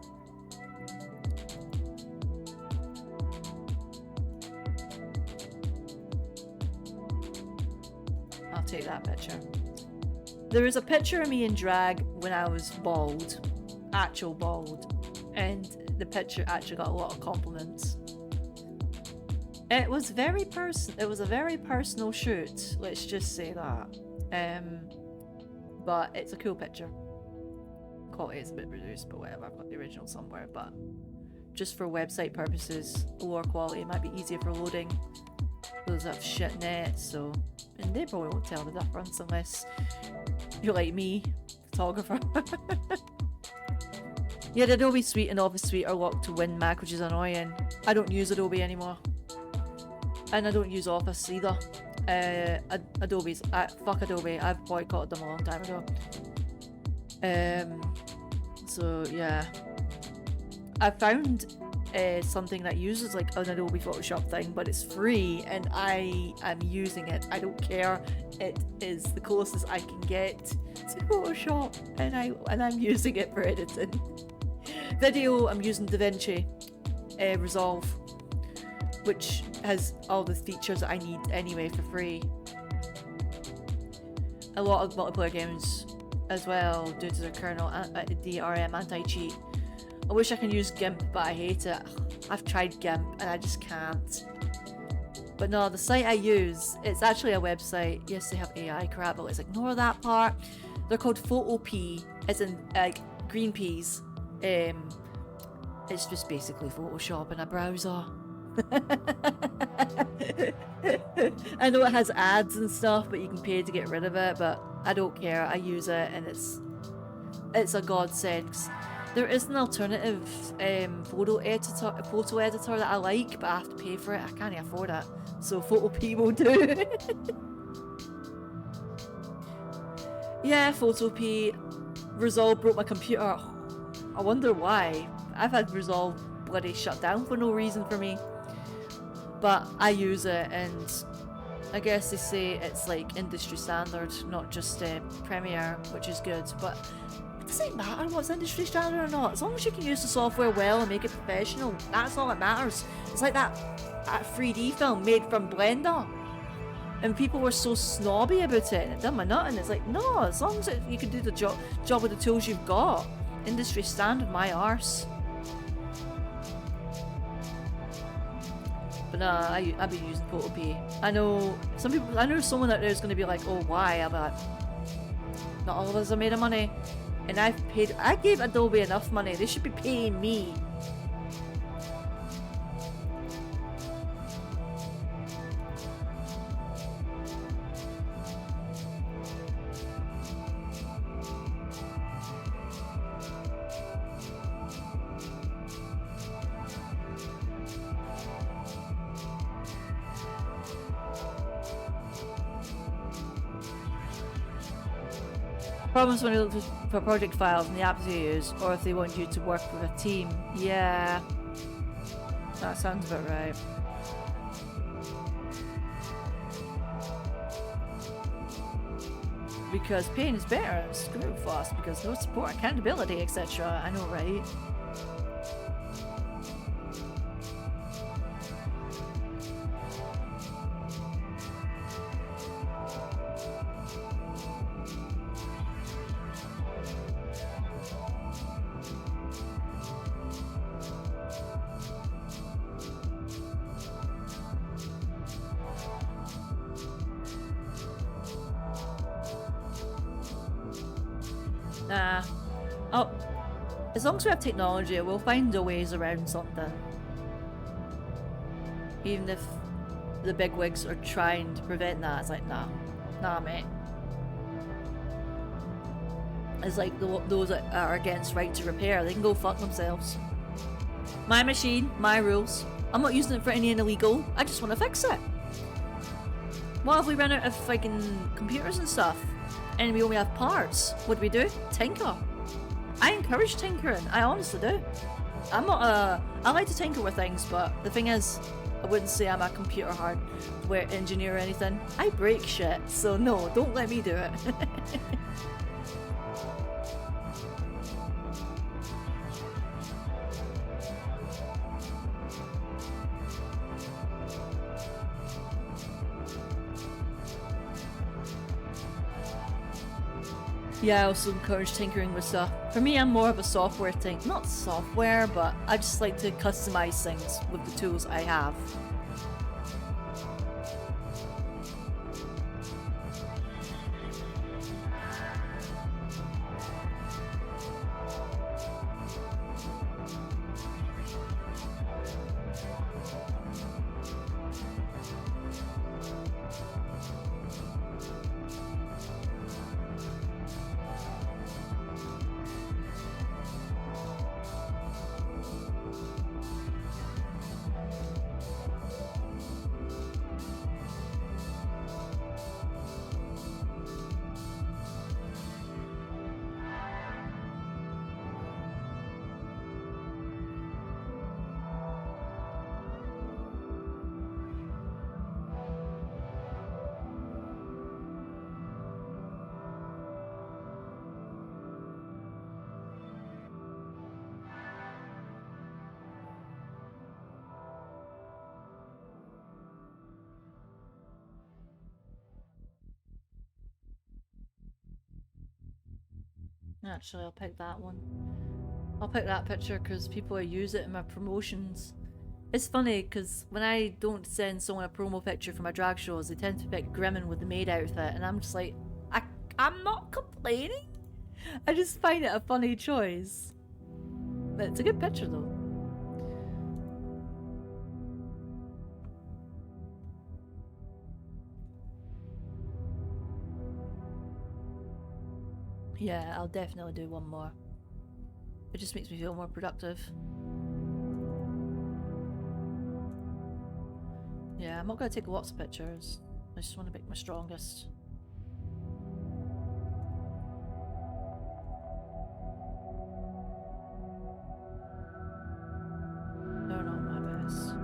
I'll take that picture. There is a picture of me in drag when I was bald, actual bald, and the picture actually got a lot of compliments. It was a very personal shoot, let's just say that. But it's a cool picture. Quality is a bit reduced, but whatever, I've got the original somewhere, but just for website purposes, lower quality might be easier for loading. Those have shit nets, so, and they probably won't tell the difference unless you're like me, photographer. Yeah, the Adobe Suite and Office Suite are locked to WinMac, which is annoying. I don't use Adobe anymore. And I don't use Office either. Adobe's, fuck Adobe, I've boycotted them a long time ago. So yeah. I found something that uses like an Adobe Photoshop thing, but it's free and I am using it. I don't care. It is the closest I can get to Photoshop, and I'm using it for editing. Video, I'm using DaVinci Resolve, which has all the features that I need anyway for free. A lot of multiplayer games as well, due to their kernel DRM anti-cheat. I wish I could use GIMP, but I hate it. I've tried GIMP and I just can't. But no, the site I use, it's actually a website. Yes, they have AI crap, but let's ignore that part. They're called Photopea, as in like green peas. It's just basically Photoshop in a browser. I know it has ads and stuff, but you can pay to get rid of it, but I don't care. I use it and it's a godsend. There is an alternative photo editor that I like, but I have to pay for it. I can't afford it, so Photopea will do. Yeah, Photopea. Resolve broke my computer. I wonder why. I've had Resolve bloody shut down for no reason for me. But I use it, and I guess they say it's like industry standard, not just Premiere, which is good. But it doesn't matter what's industry standard or not. As long as you can use the software well and make it professional, that's all that matters. It's like that 3D film made from Blender. And people were so snobby about it, and it done my nut, and it's like, no, as long as you can do the job with the tools you've got, industry standard, my arse. But nah, I've been using Photopea. I know some people. I know someone out there is going to be like, "Oh, why?" I'm like, not all of us are made of money, and I gave Adobe enough money. They should be paying me. Problems when you look for project files and the apps you use, or if they want you to work with a team. Yeah, that sounds about right. Because pain is better and screw fast because no support, accountability, etc. I know, right? Nah. Oh, as long as we have technology, we'll find a ways around something. Even if the bigwigs are trying to prevent that, it's like, nah. Nah, mate. It's like those that are against right to repair, they can go fuck themselves. My machine, my rules. I'm not using it for any illegal, I just want to fix it. What if we run out of fucking computers and stuff? And we only have parts. What do we do? Tinker. I encourage tinkering. I honestly do. I'm not I like to tinker with things, but the thing is, I wouldn't say I'm a computer hardware engineer or anything. I break shit, so no, don't let me do it. Yeah, I also encourage tinkering with stuff. For me, I'm more of a software thing. Not software, but I just like to customize things with the tools I have. Actually, I'll pick that one. I'll pick that picture because people use it in my promotions. It's funny because when I don't send someone a promo picture for my drag shows, they tend to pick Grimmin with the maid outfit, and I'm just like, I'm not complaining. I just find it a funny choice. But it's a good picture though. Yeah, I'll definitely do one more. It just makes me feel more productive. Yeah, I'm not gonna take lots of pictures. I just want to pick my strongest. They're not my best.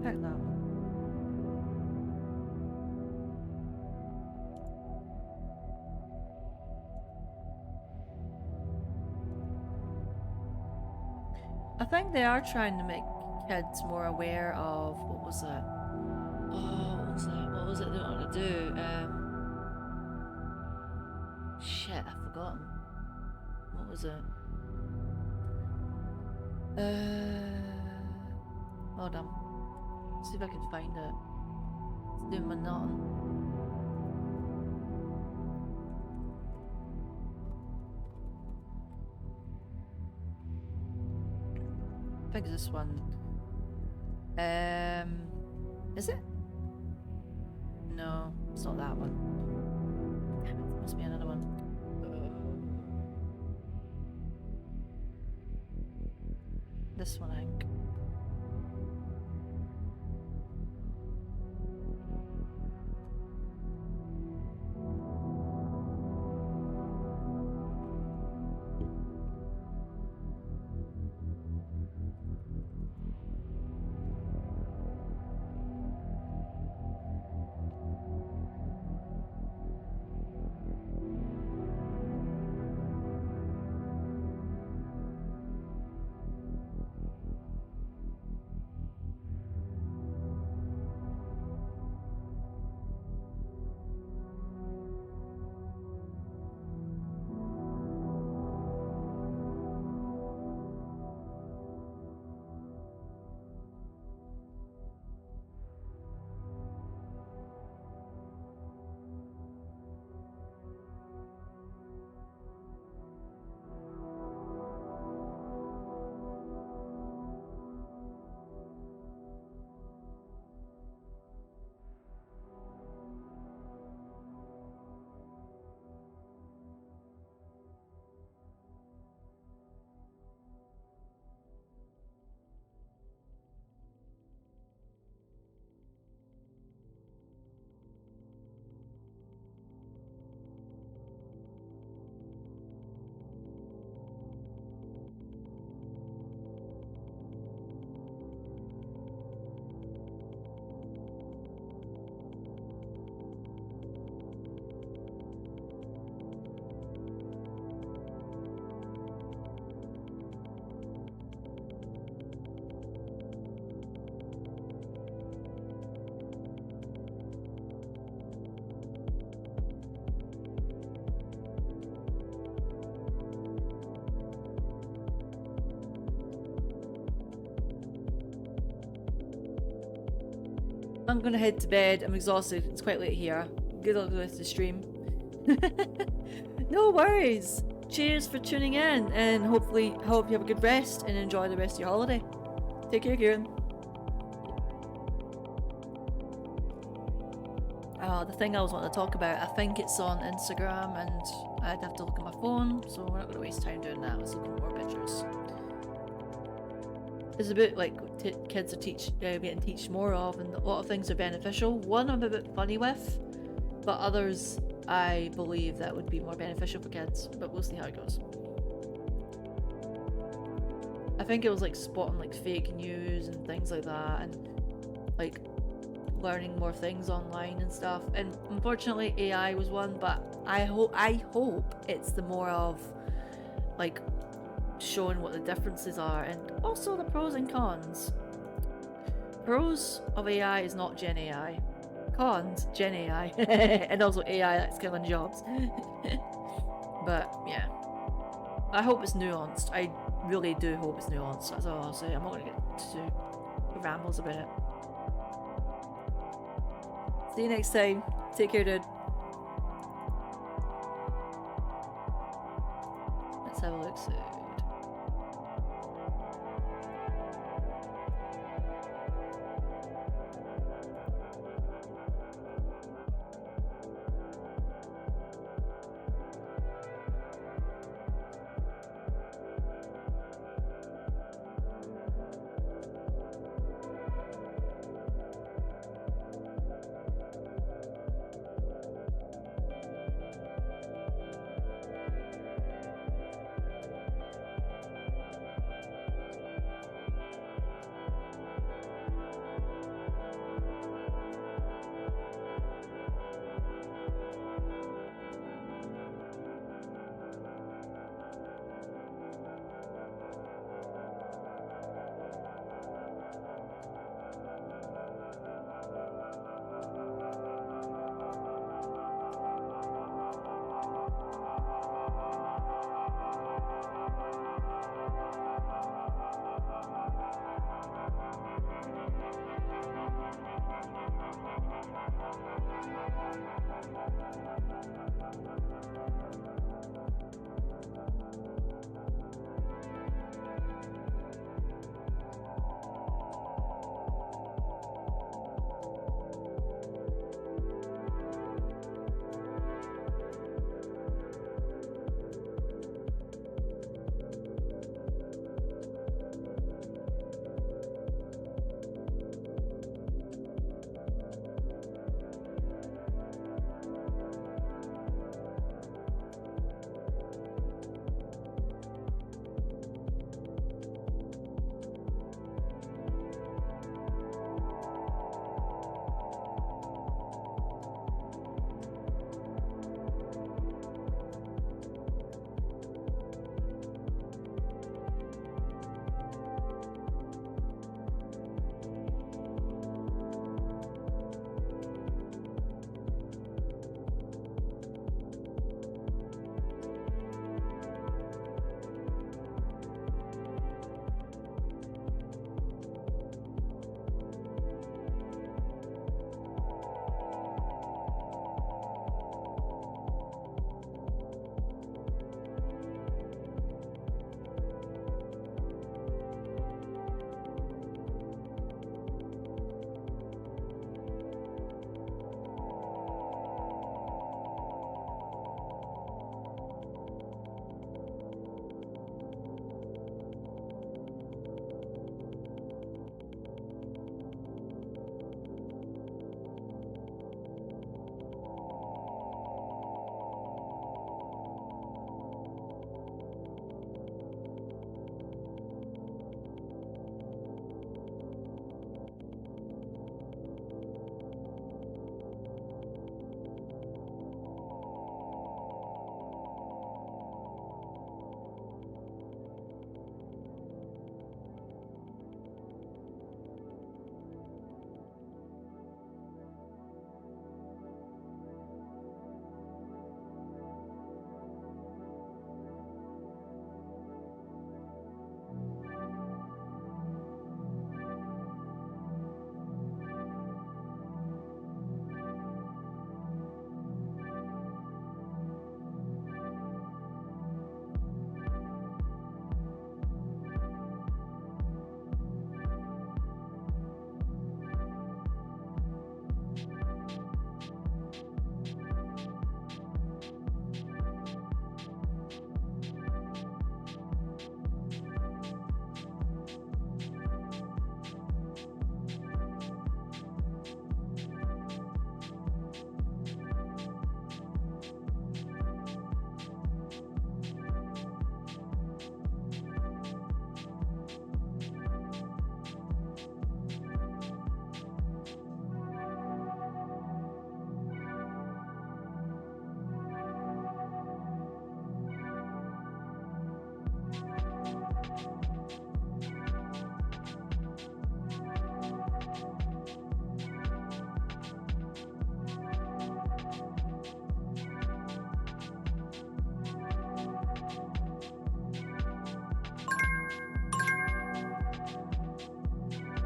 Pick that one. I think they are trying to make kids more aware of what was it? Oh, what was it? What was it they wanted to do? Shit, I've forgotten. What was it? Hold on. See if I can find it. It's doing my nothing. I think it's this one. Is it? No, it's not that one. Damn it, must be another one. This one, I think. I'm gonna head to bed. I'm exhausted. It's quite late here. Good luck with the stream. No worries. Cheers for tuning in, and hopefully, hope you have a good rest and enjoy the rest of your holiday. Take care, Kieran. The thing I was wanting to talk about, I think it's on Instagram, and I'd have to look at my phone, so we're not going to waste time doing that. Let's look at more pictures. It's about like kids are getting teach more of, and a lot of things are beneficial. One I'm a bit funny with, but others I believe that would be more beneficial for kids. But we'll see how it goes. I think it was like spotting like fake news and things like that, and like learning more things online and stuff. And unfortunately, AI was one, but I hope it's the more of like showing what the differences are and also the pros and cons. Pros of AI is not Gen AI. Cons, Gen AI. And also AI that's killing jobs. But yeah. I hope it's nuanced. I really do hope it's nuanced. That's all I'll say. I'm not gonna get too rambles about it. See you next time. Take care, dude. Let's have a look soon.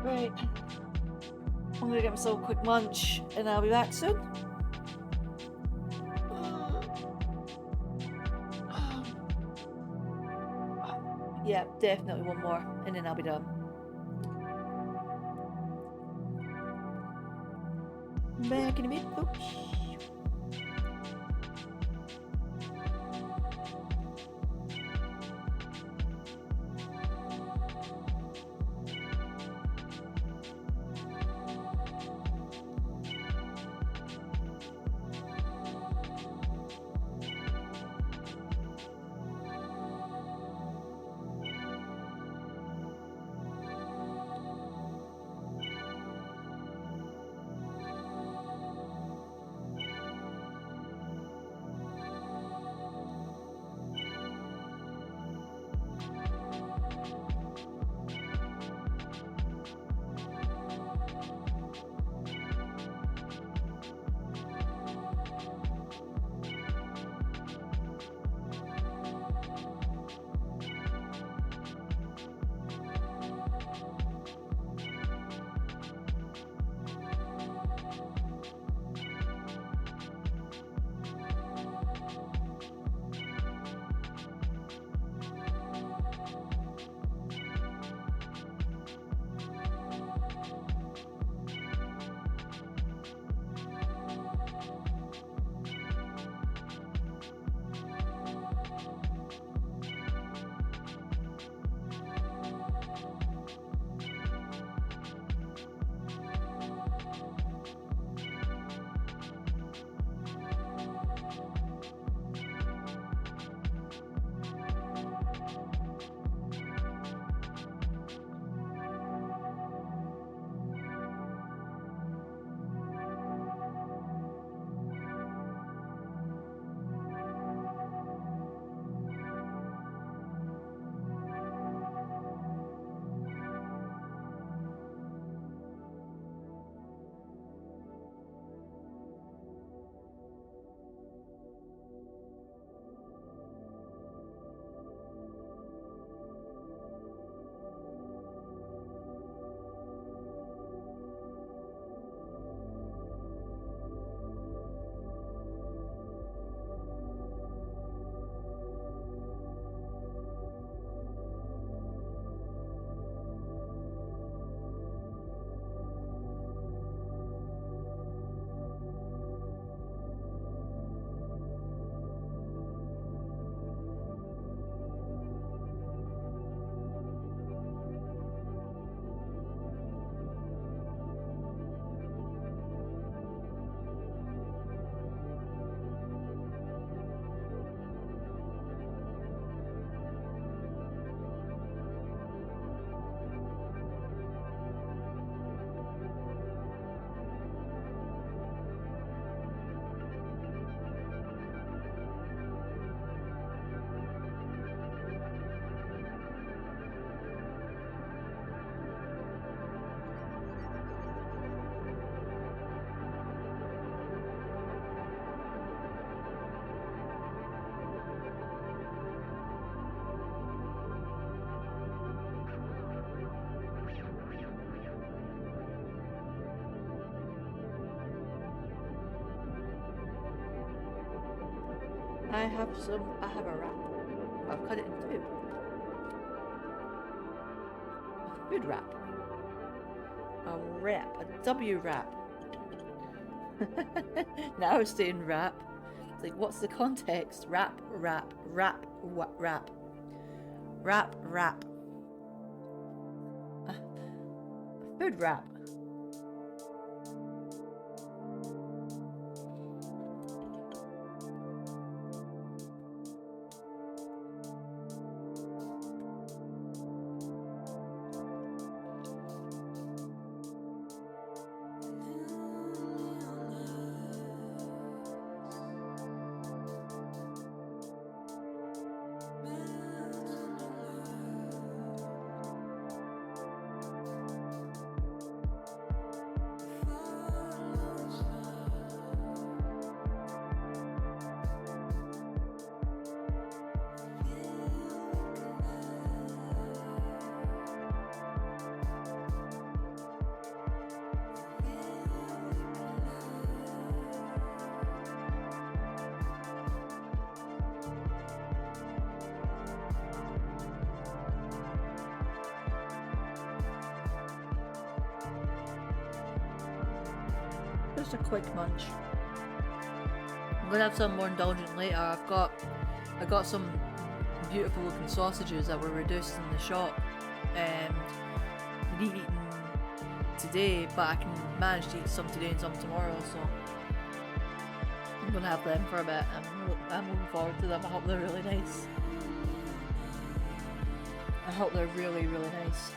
Right. I'm gonna get myself a quick munch and I'll be back soon. Yeah, definitely one more and then I'll be done. Back in a minute, folks. I have a wrap. I've cut it in two. A food wrap. A wrap. A W wrap. Now it's saying wrap. It's like, what's the context? Wrap, wrap, wrap, wrap. Wrap, wrap. A food wrap. Just a quick munch. I'm gonna have some more indulgent later. I got some beautiful looking sausages that were reduced in the shop. I'd eaten today, but I can manage to eat some today and some tomorrow, so I'm gonna have them for a bit. I'm looking forward to them. I hope they're really nice. I hope they're really, really nice.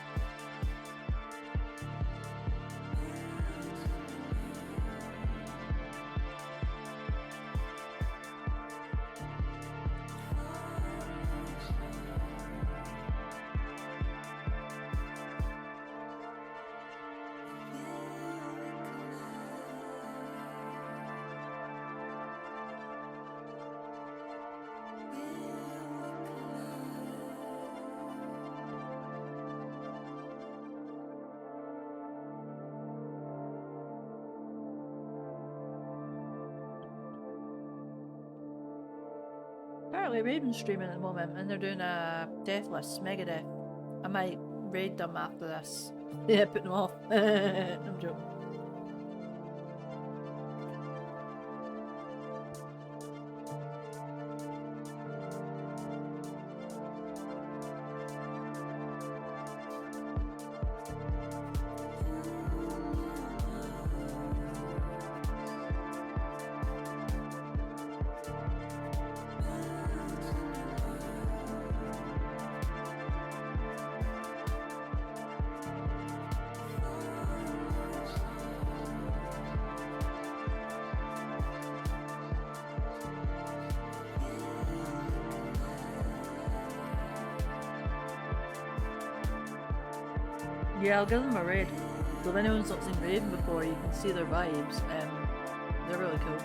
Apparently Raven's streaming at the moment and they're doing a death list, Megadeth. I might raid them after this. Yeah, put them off. I'm joking. Yeah, I'll give them a raid. So if anyone's not seen Raven before, you can see their vibes. They're really cool.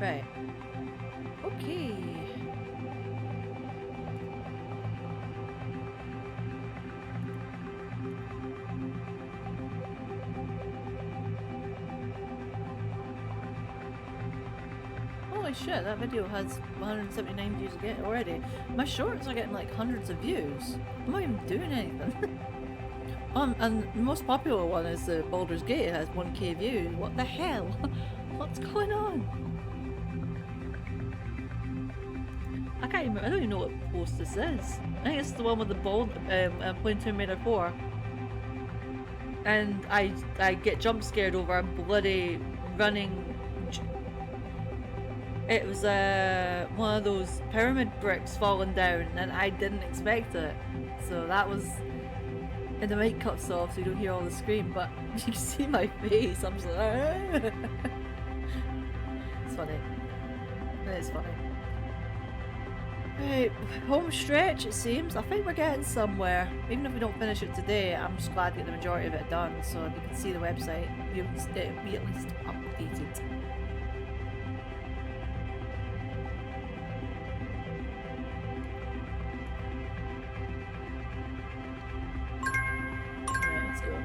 Right. Okay. Holy shit, that video has 179 views again already. My shorts are getting like hundreds of views. I'm not even doing anything. And the most popular one is the Baldur's Gate. It has 1k views. What the hell? What's going on? I can't even, I don't even know what post this is. I think it's the one with the ball, playing Tomb Raider 4. And I get jump scared over a bloody running. It was one of those pyramid bricks falling down and I didn't expect it. So that was, and the mic cuts off so you don't hear all the scream, but you can see my face. I'm just like, ah. It's funny. It's funny. Right, home stretch it seems. I think we're getting somewhere. Even if we don't finish it today, I'm just glad to get the majority of it done so you can see the website. You'll be at least updated. Right, let's go.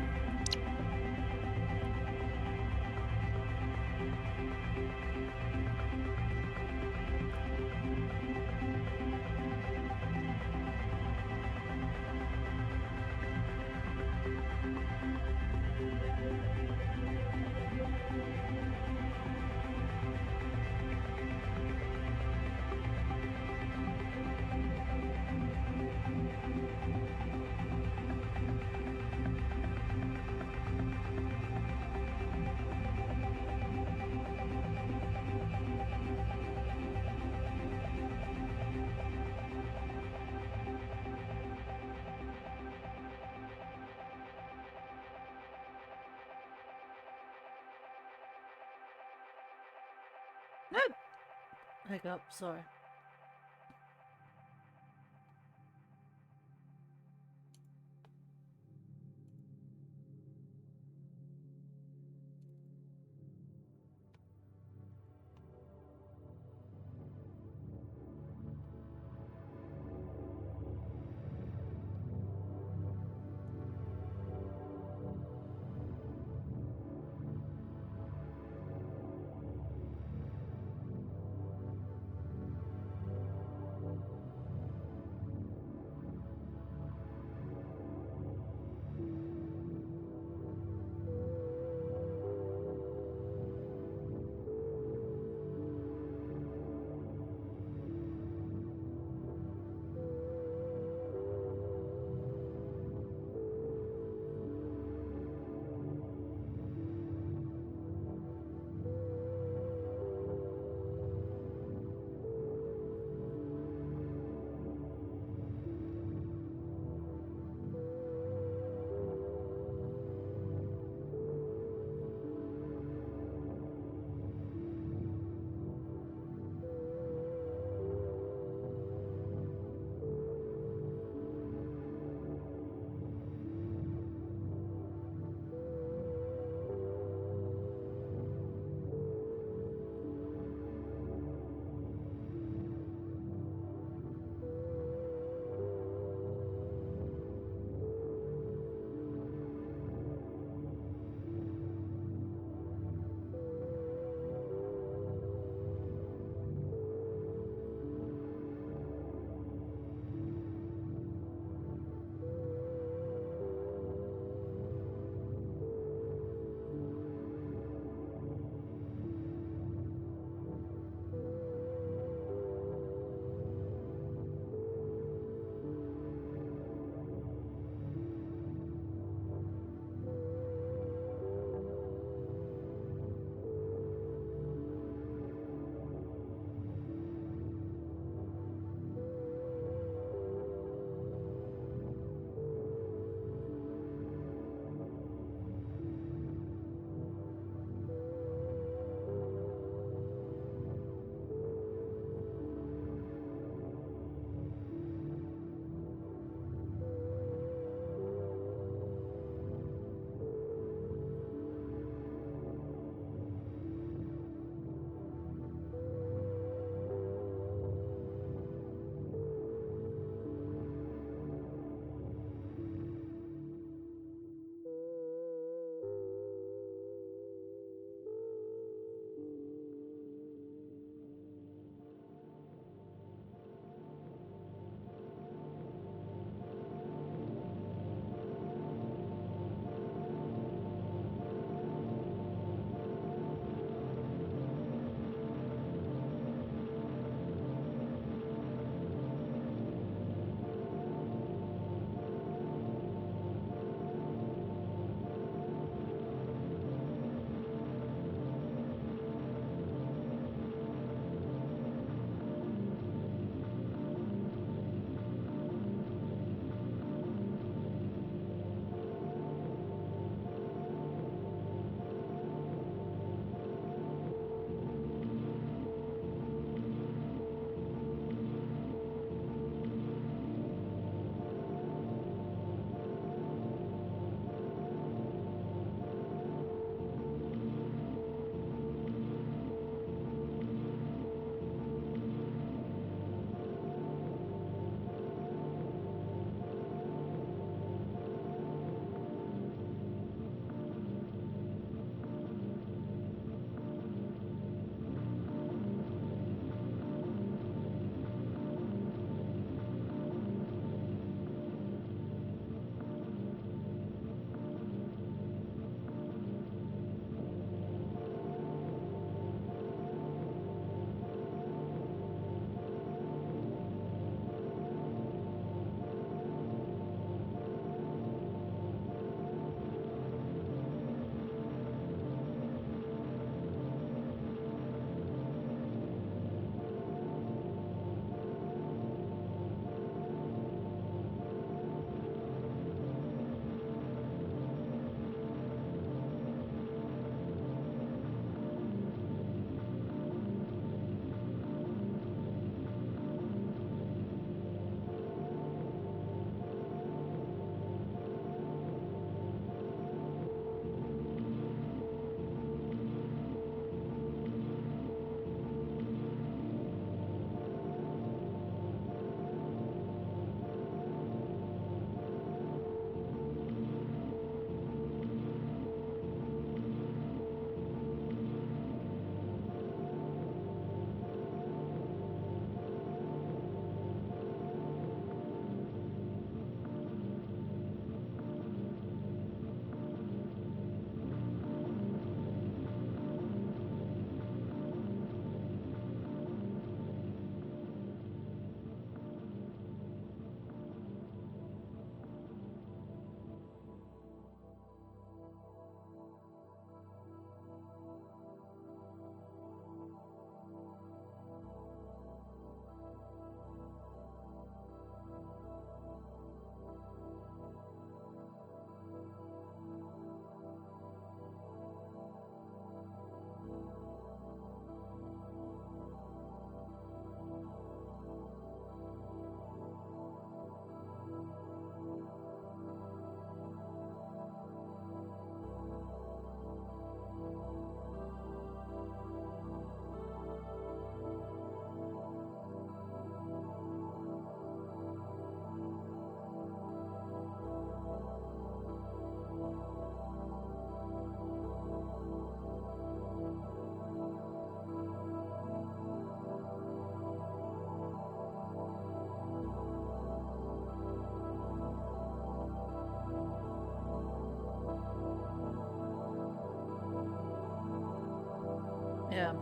Hiccup, sorry.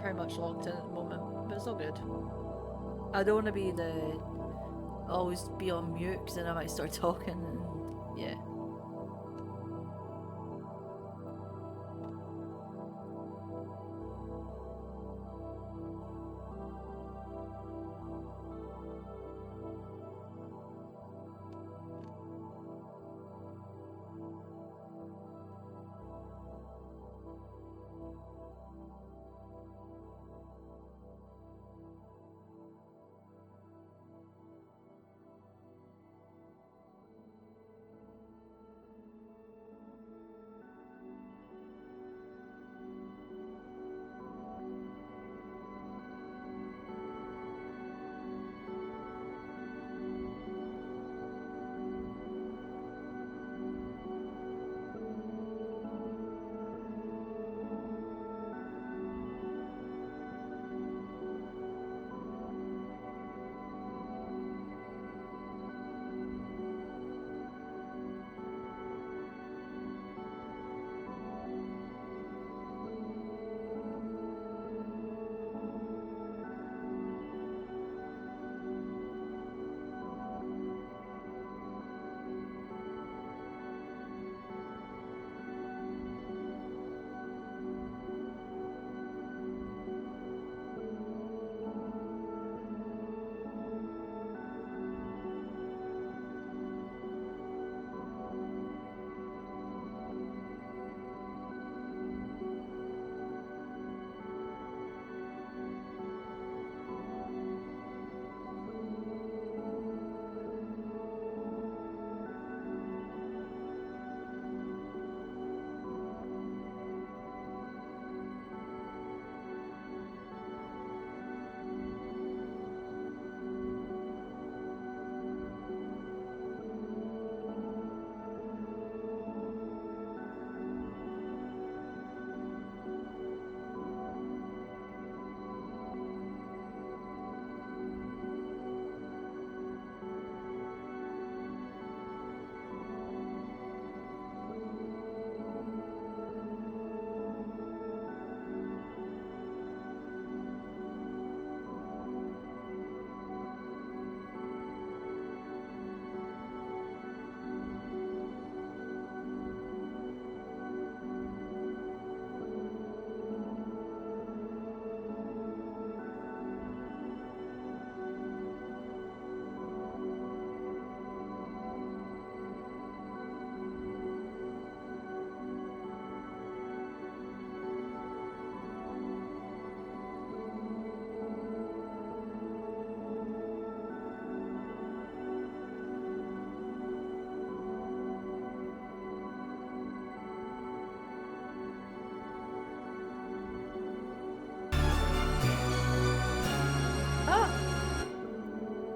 pretty much locked in at the moment, but it's all good. I don't want to be always be on mute because then I might start talking and yeah.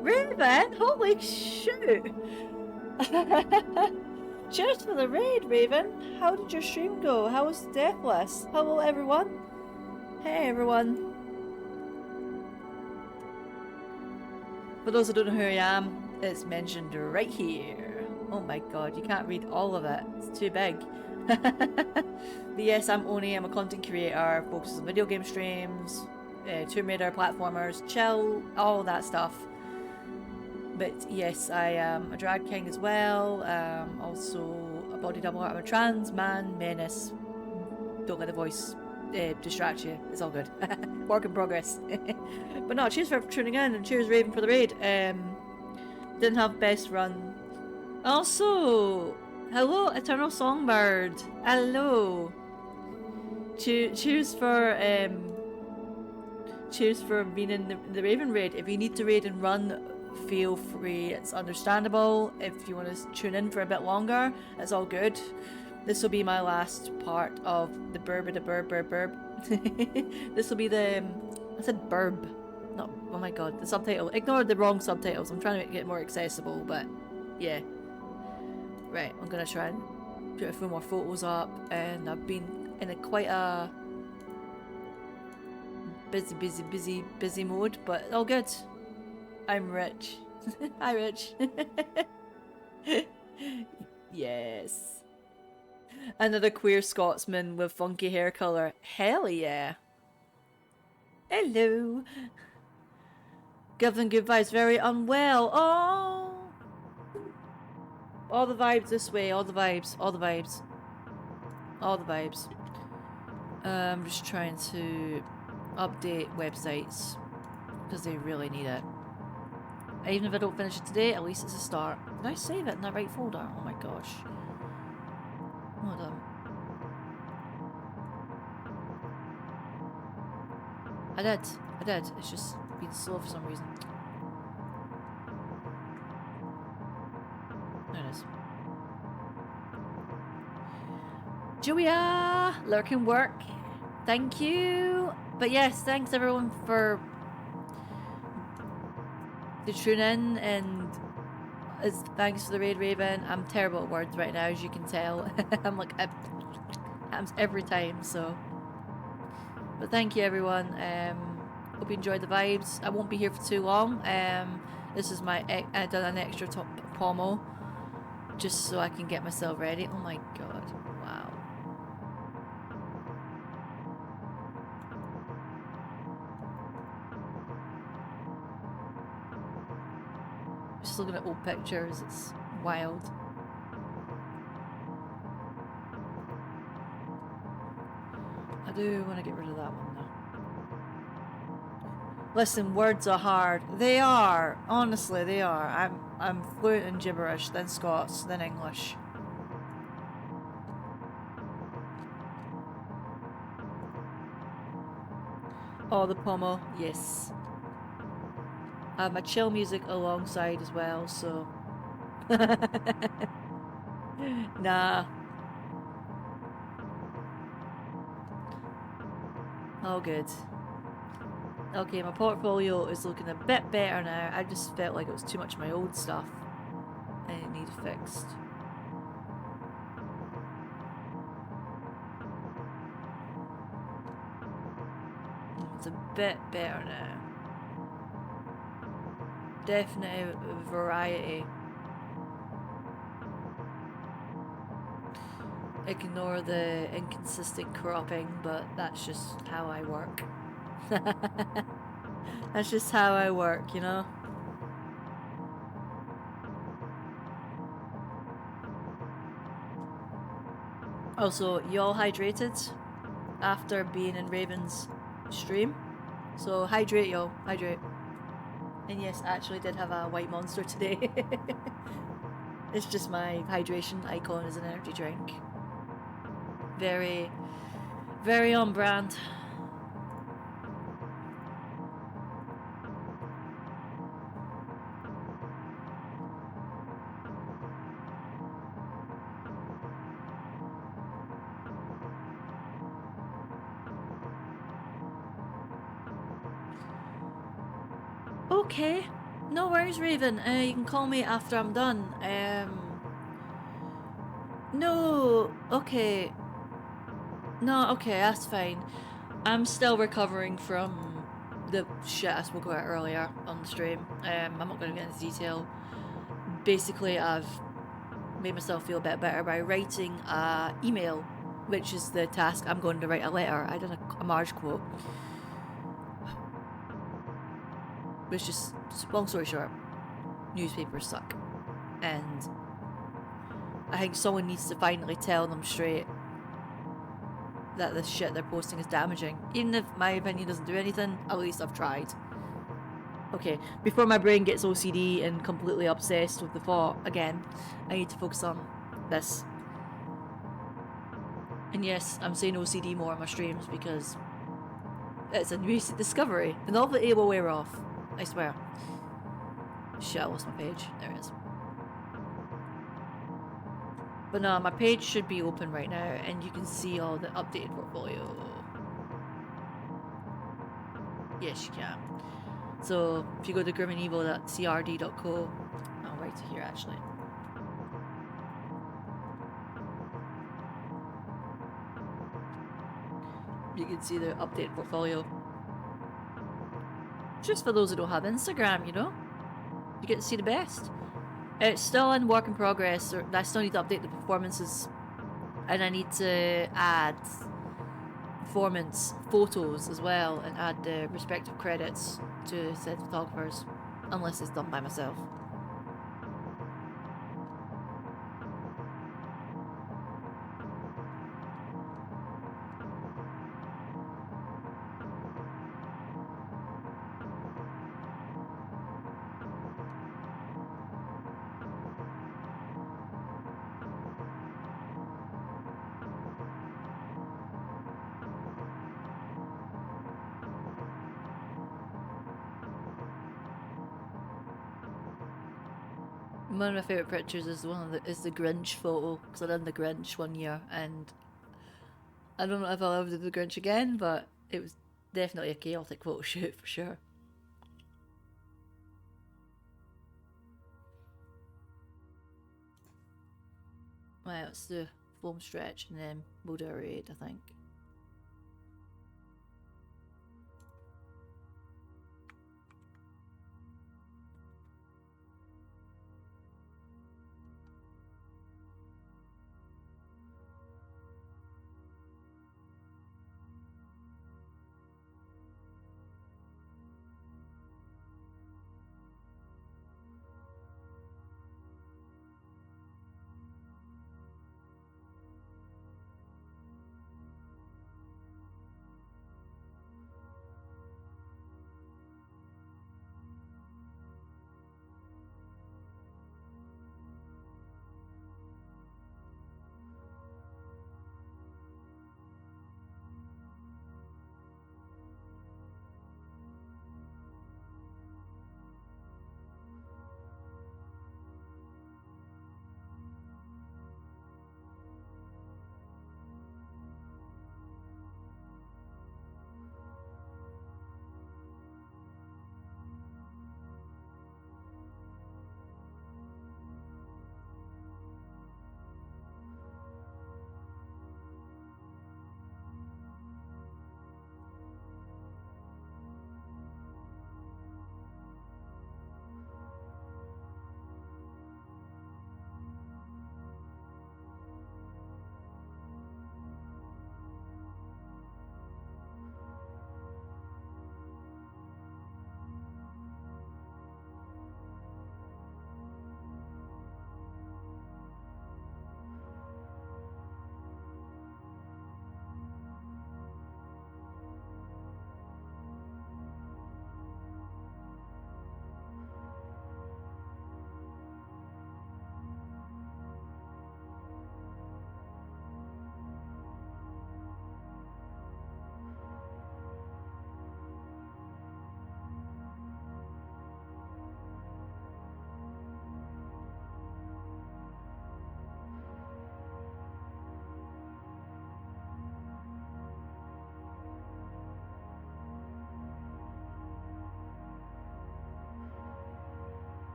Raven, holy shoot! Cheers for the raid, Raven. How did your stream go? How was Deathless? Hello, everyone. Hey, everyone. For those who don't know who I am, it's mentioned right here. Oh my god, you can't read all of it. It's too big. But yes, I'm Oni. I'm a content creator, focuses on video game streams, Tomb Raider, platformers, chill, all that stuff. But yes, I am a drag king as well, also a body double. I'm a trans man, menace. Don't let the voice distract you, it's all good. Work in progress. But no, cheers for tuning in, and cheers Raven for the raid. Didn't have best run. Also, hello Eternal Songbird. Hello. Cheers for being in the Raven raid. If you need to raid and run, feel free. It's understandable. If you want to tune in for a bit longer, it's all good. This will be my last part of the burb. This will be the I said burb. No, oh my god, the subtitle. Ignore the wrong subtitles. I'm trying to make it more accessible, but yeah. Right, I'm gonna try and put a few more photos up, and I've been in quite a busy mode, but all good. I'm rich. Hi, Rich. Yes. Another queer Scotsman with funky hair colour. Hell yeah. Hello. Give them good vibes. Very unwell. Oh. All the vibes this way. All the vibes. All the vibes. All the vibes. I'm just trying to update websites because they really need it. Even if I don't finish it today, at least it's a start. Did I save it in that right folder? Oh my gosh. Hold on. I did. It's just been slow for some reason. There it is. Julia! Lurking work. Thank you. But yes, thanks everyone for tuning in, and thanks for the raid, Raven. I'm terrible at words right now, as you can tell. I'm like, it happens every time, so. But thank you everyone. Hope you enjoyed the vibes. I won't be here for too long. This is my, I done an extra pommel just so I can get myself ready. Oh my god, wow. Just looking at old pictures, it's wild. I do want to get rid of that one though. Listen, words are hard. They are. Honestly, they are. I'm fluent in gibberish, then Scots, then English. Oh, the pommel. Yes. I have my chill music alongside as well, so... Nah. Oh, good. Okay, my portfolio is looking a bit better now. I just felt like it was too much of my old stuff and it needed fixed. It's a bit better now. Definite variety. Ignore the inconsistent cropping, but that's just how I work. That's just how I work, you know? Also, you all hydrated after being in Raven's stream? So hydrate, y'all. Hydrate. And yes, I actually did have a white monster today. It's just my hydration icon is an energy drink. Very, very on brand. Okay, no worries, Raven. You can call me after I'm done. No, okay. No, okay, that's fine. I'm still recovering from the shit I spoke about earlier on the stream. I'm not going to get into detail. Basically, I've made myself feel a bit better by writing an email, which is the task. I'm going to write a letter. I did a Marge quote. It's just, long story short, newspapers suck. And I think someone needs to finally tell them straight that the shit they're posting is damaging. Even if my opinion doesn't do anything, at least I've tried. Okay, before my brain gets OCD and completely obsessed with the thought again, I need to focus on this. And yes, I'm saying OCD more on my streams because it's a recent discovery. The novelty will wear off. I swear. Shit, I lost my page. There it is. But no, my page should be open right now and you can see all the updated portfolio. Yes, you can. So if you go to grimandevil.crd.co, I'll write it here actually. You can see the updated portfolio. Just for those who don't have Instagram, you know? You get to see the best. It's still in work in progress. I still need to update the performances. And I need to add performance photos as well and add the respective credits to said photographers, unless it's done by myself. One of my favourite pictures is the Grinch photo, because I did the Grinch one year, and I don't know if I'll ever do the Grinch again, but it was definitely a chaotic photo shoot for sure. Right, let's do foam stretch and then we'll do a raid, I think.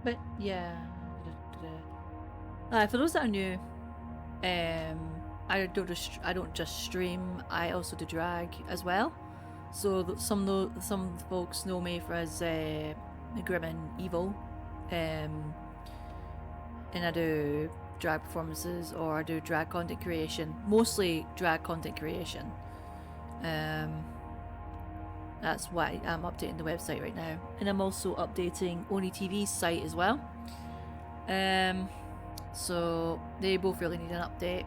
But yeah. For those that are new, I don't just stream. I also do drag as well. So some folks know me for as Grim and Evil, and I do drag performances or I do drag content creation. Mostly drag content creation. That's why I'm updating the website right now, and I'm also updating Oni TV's site as well. So they both really need an update,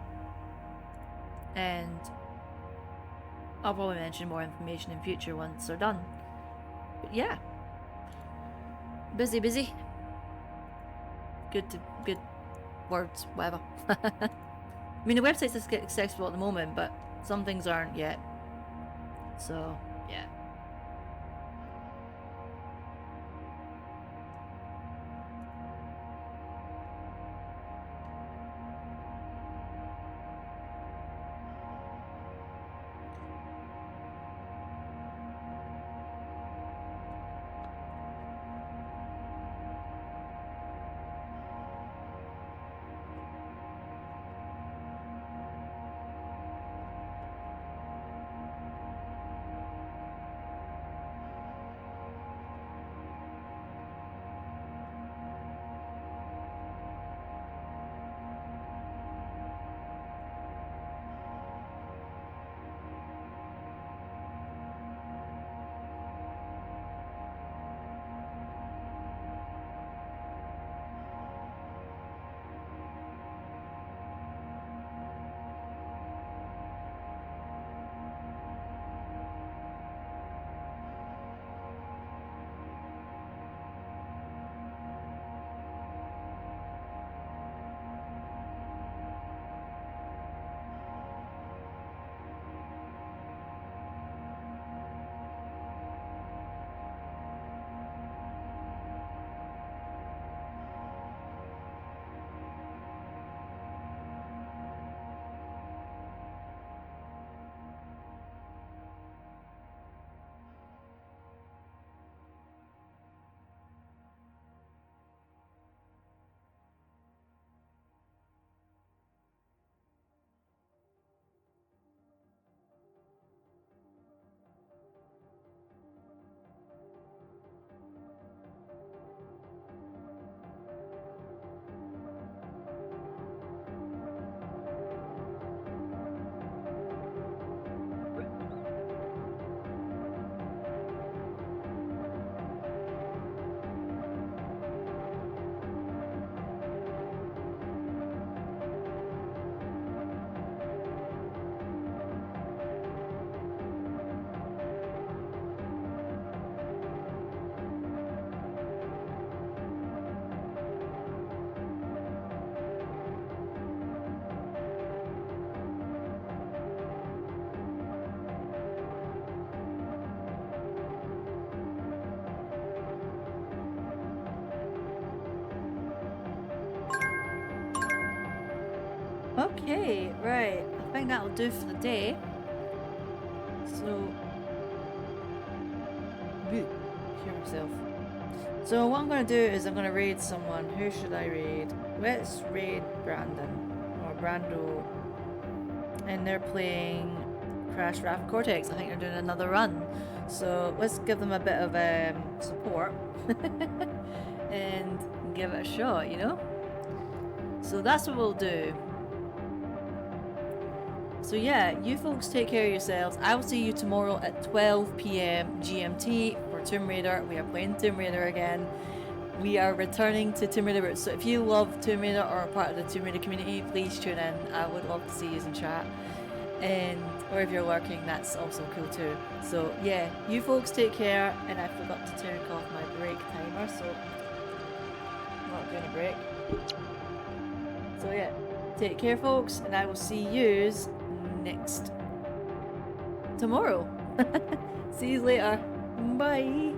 and I'll probably mention more information in future once they're done. But yeah, busy. Good words, whatever. I mean, the website's accessible at the moment, but some things aren't yet. So yeah. Okay, right. I think that'll do for the day. So, hear myself. So what I'm going to do is I'm going to raid someone. Who should I raid? Let's raid Brandon or Brando. And they're playing Crash Raft Cortex. I think they're doing another run. So let's give them a bit of support and give it a shot, you know? So that's what we'll do. So yeah, you folks take care of yourselves. I will see you tomorrow at 12 p.m. GMT for Tomb Raider. We are playing Tomb Raider again. We are returning to Tomb Raider. So if you love Tomb Raider or are part of the Tomb Raider community, please tune in. I would love to see you in chat. And or if you're lurking, that's also cool too. So yeah, you folks take care. And I forgot to turn off my break timer, so I'm not doing a break. So yeah, take care folks, and I will see yous next tomorrow. See you later. Bye.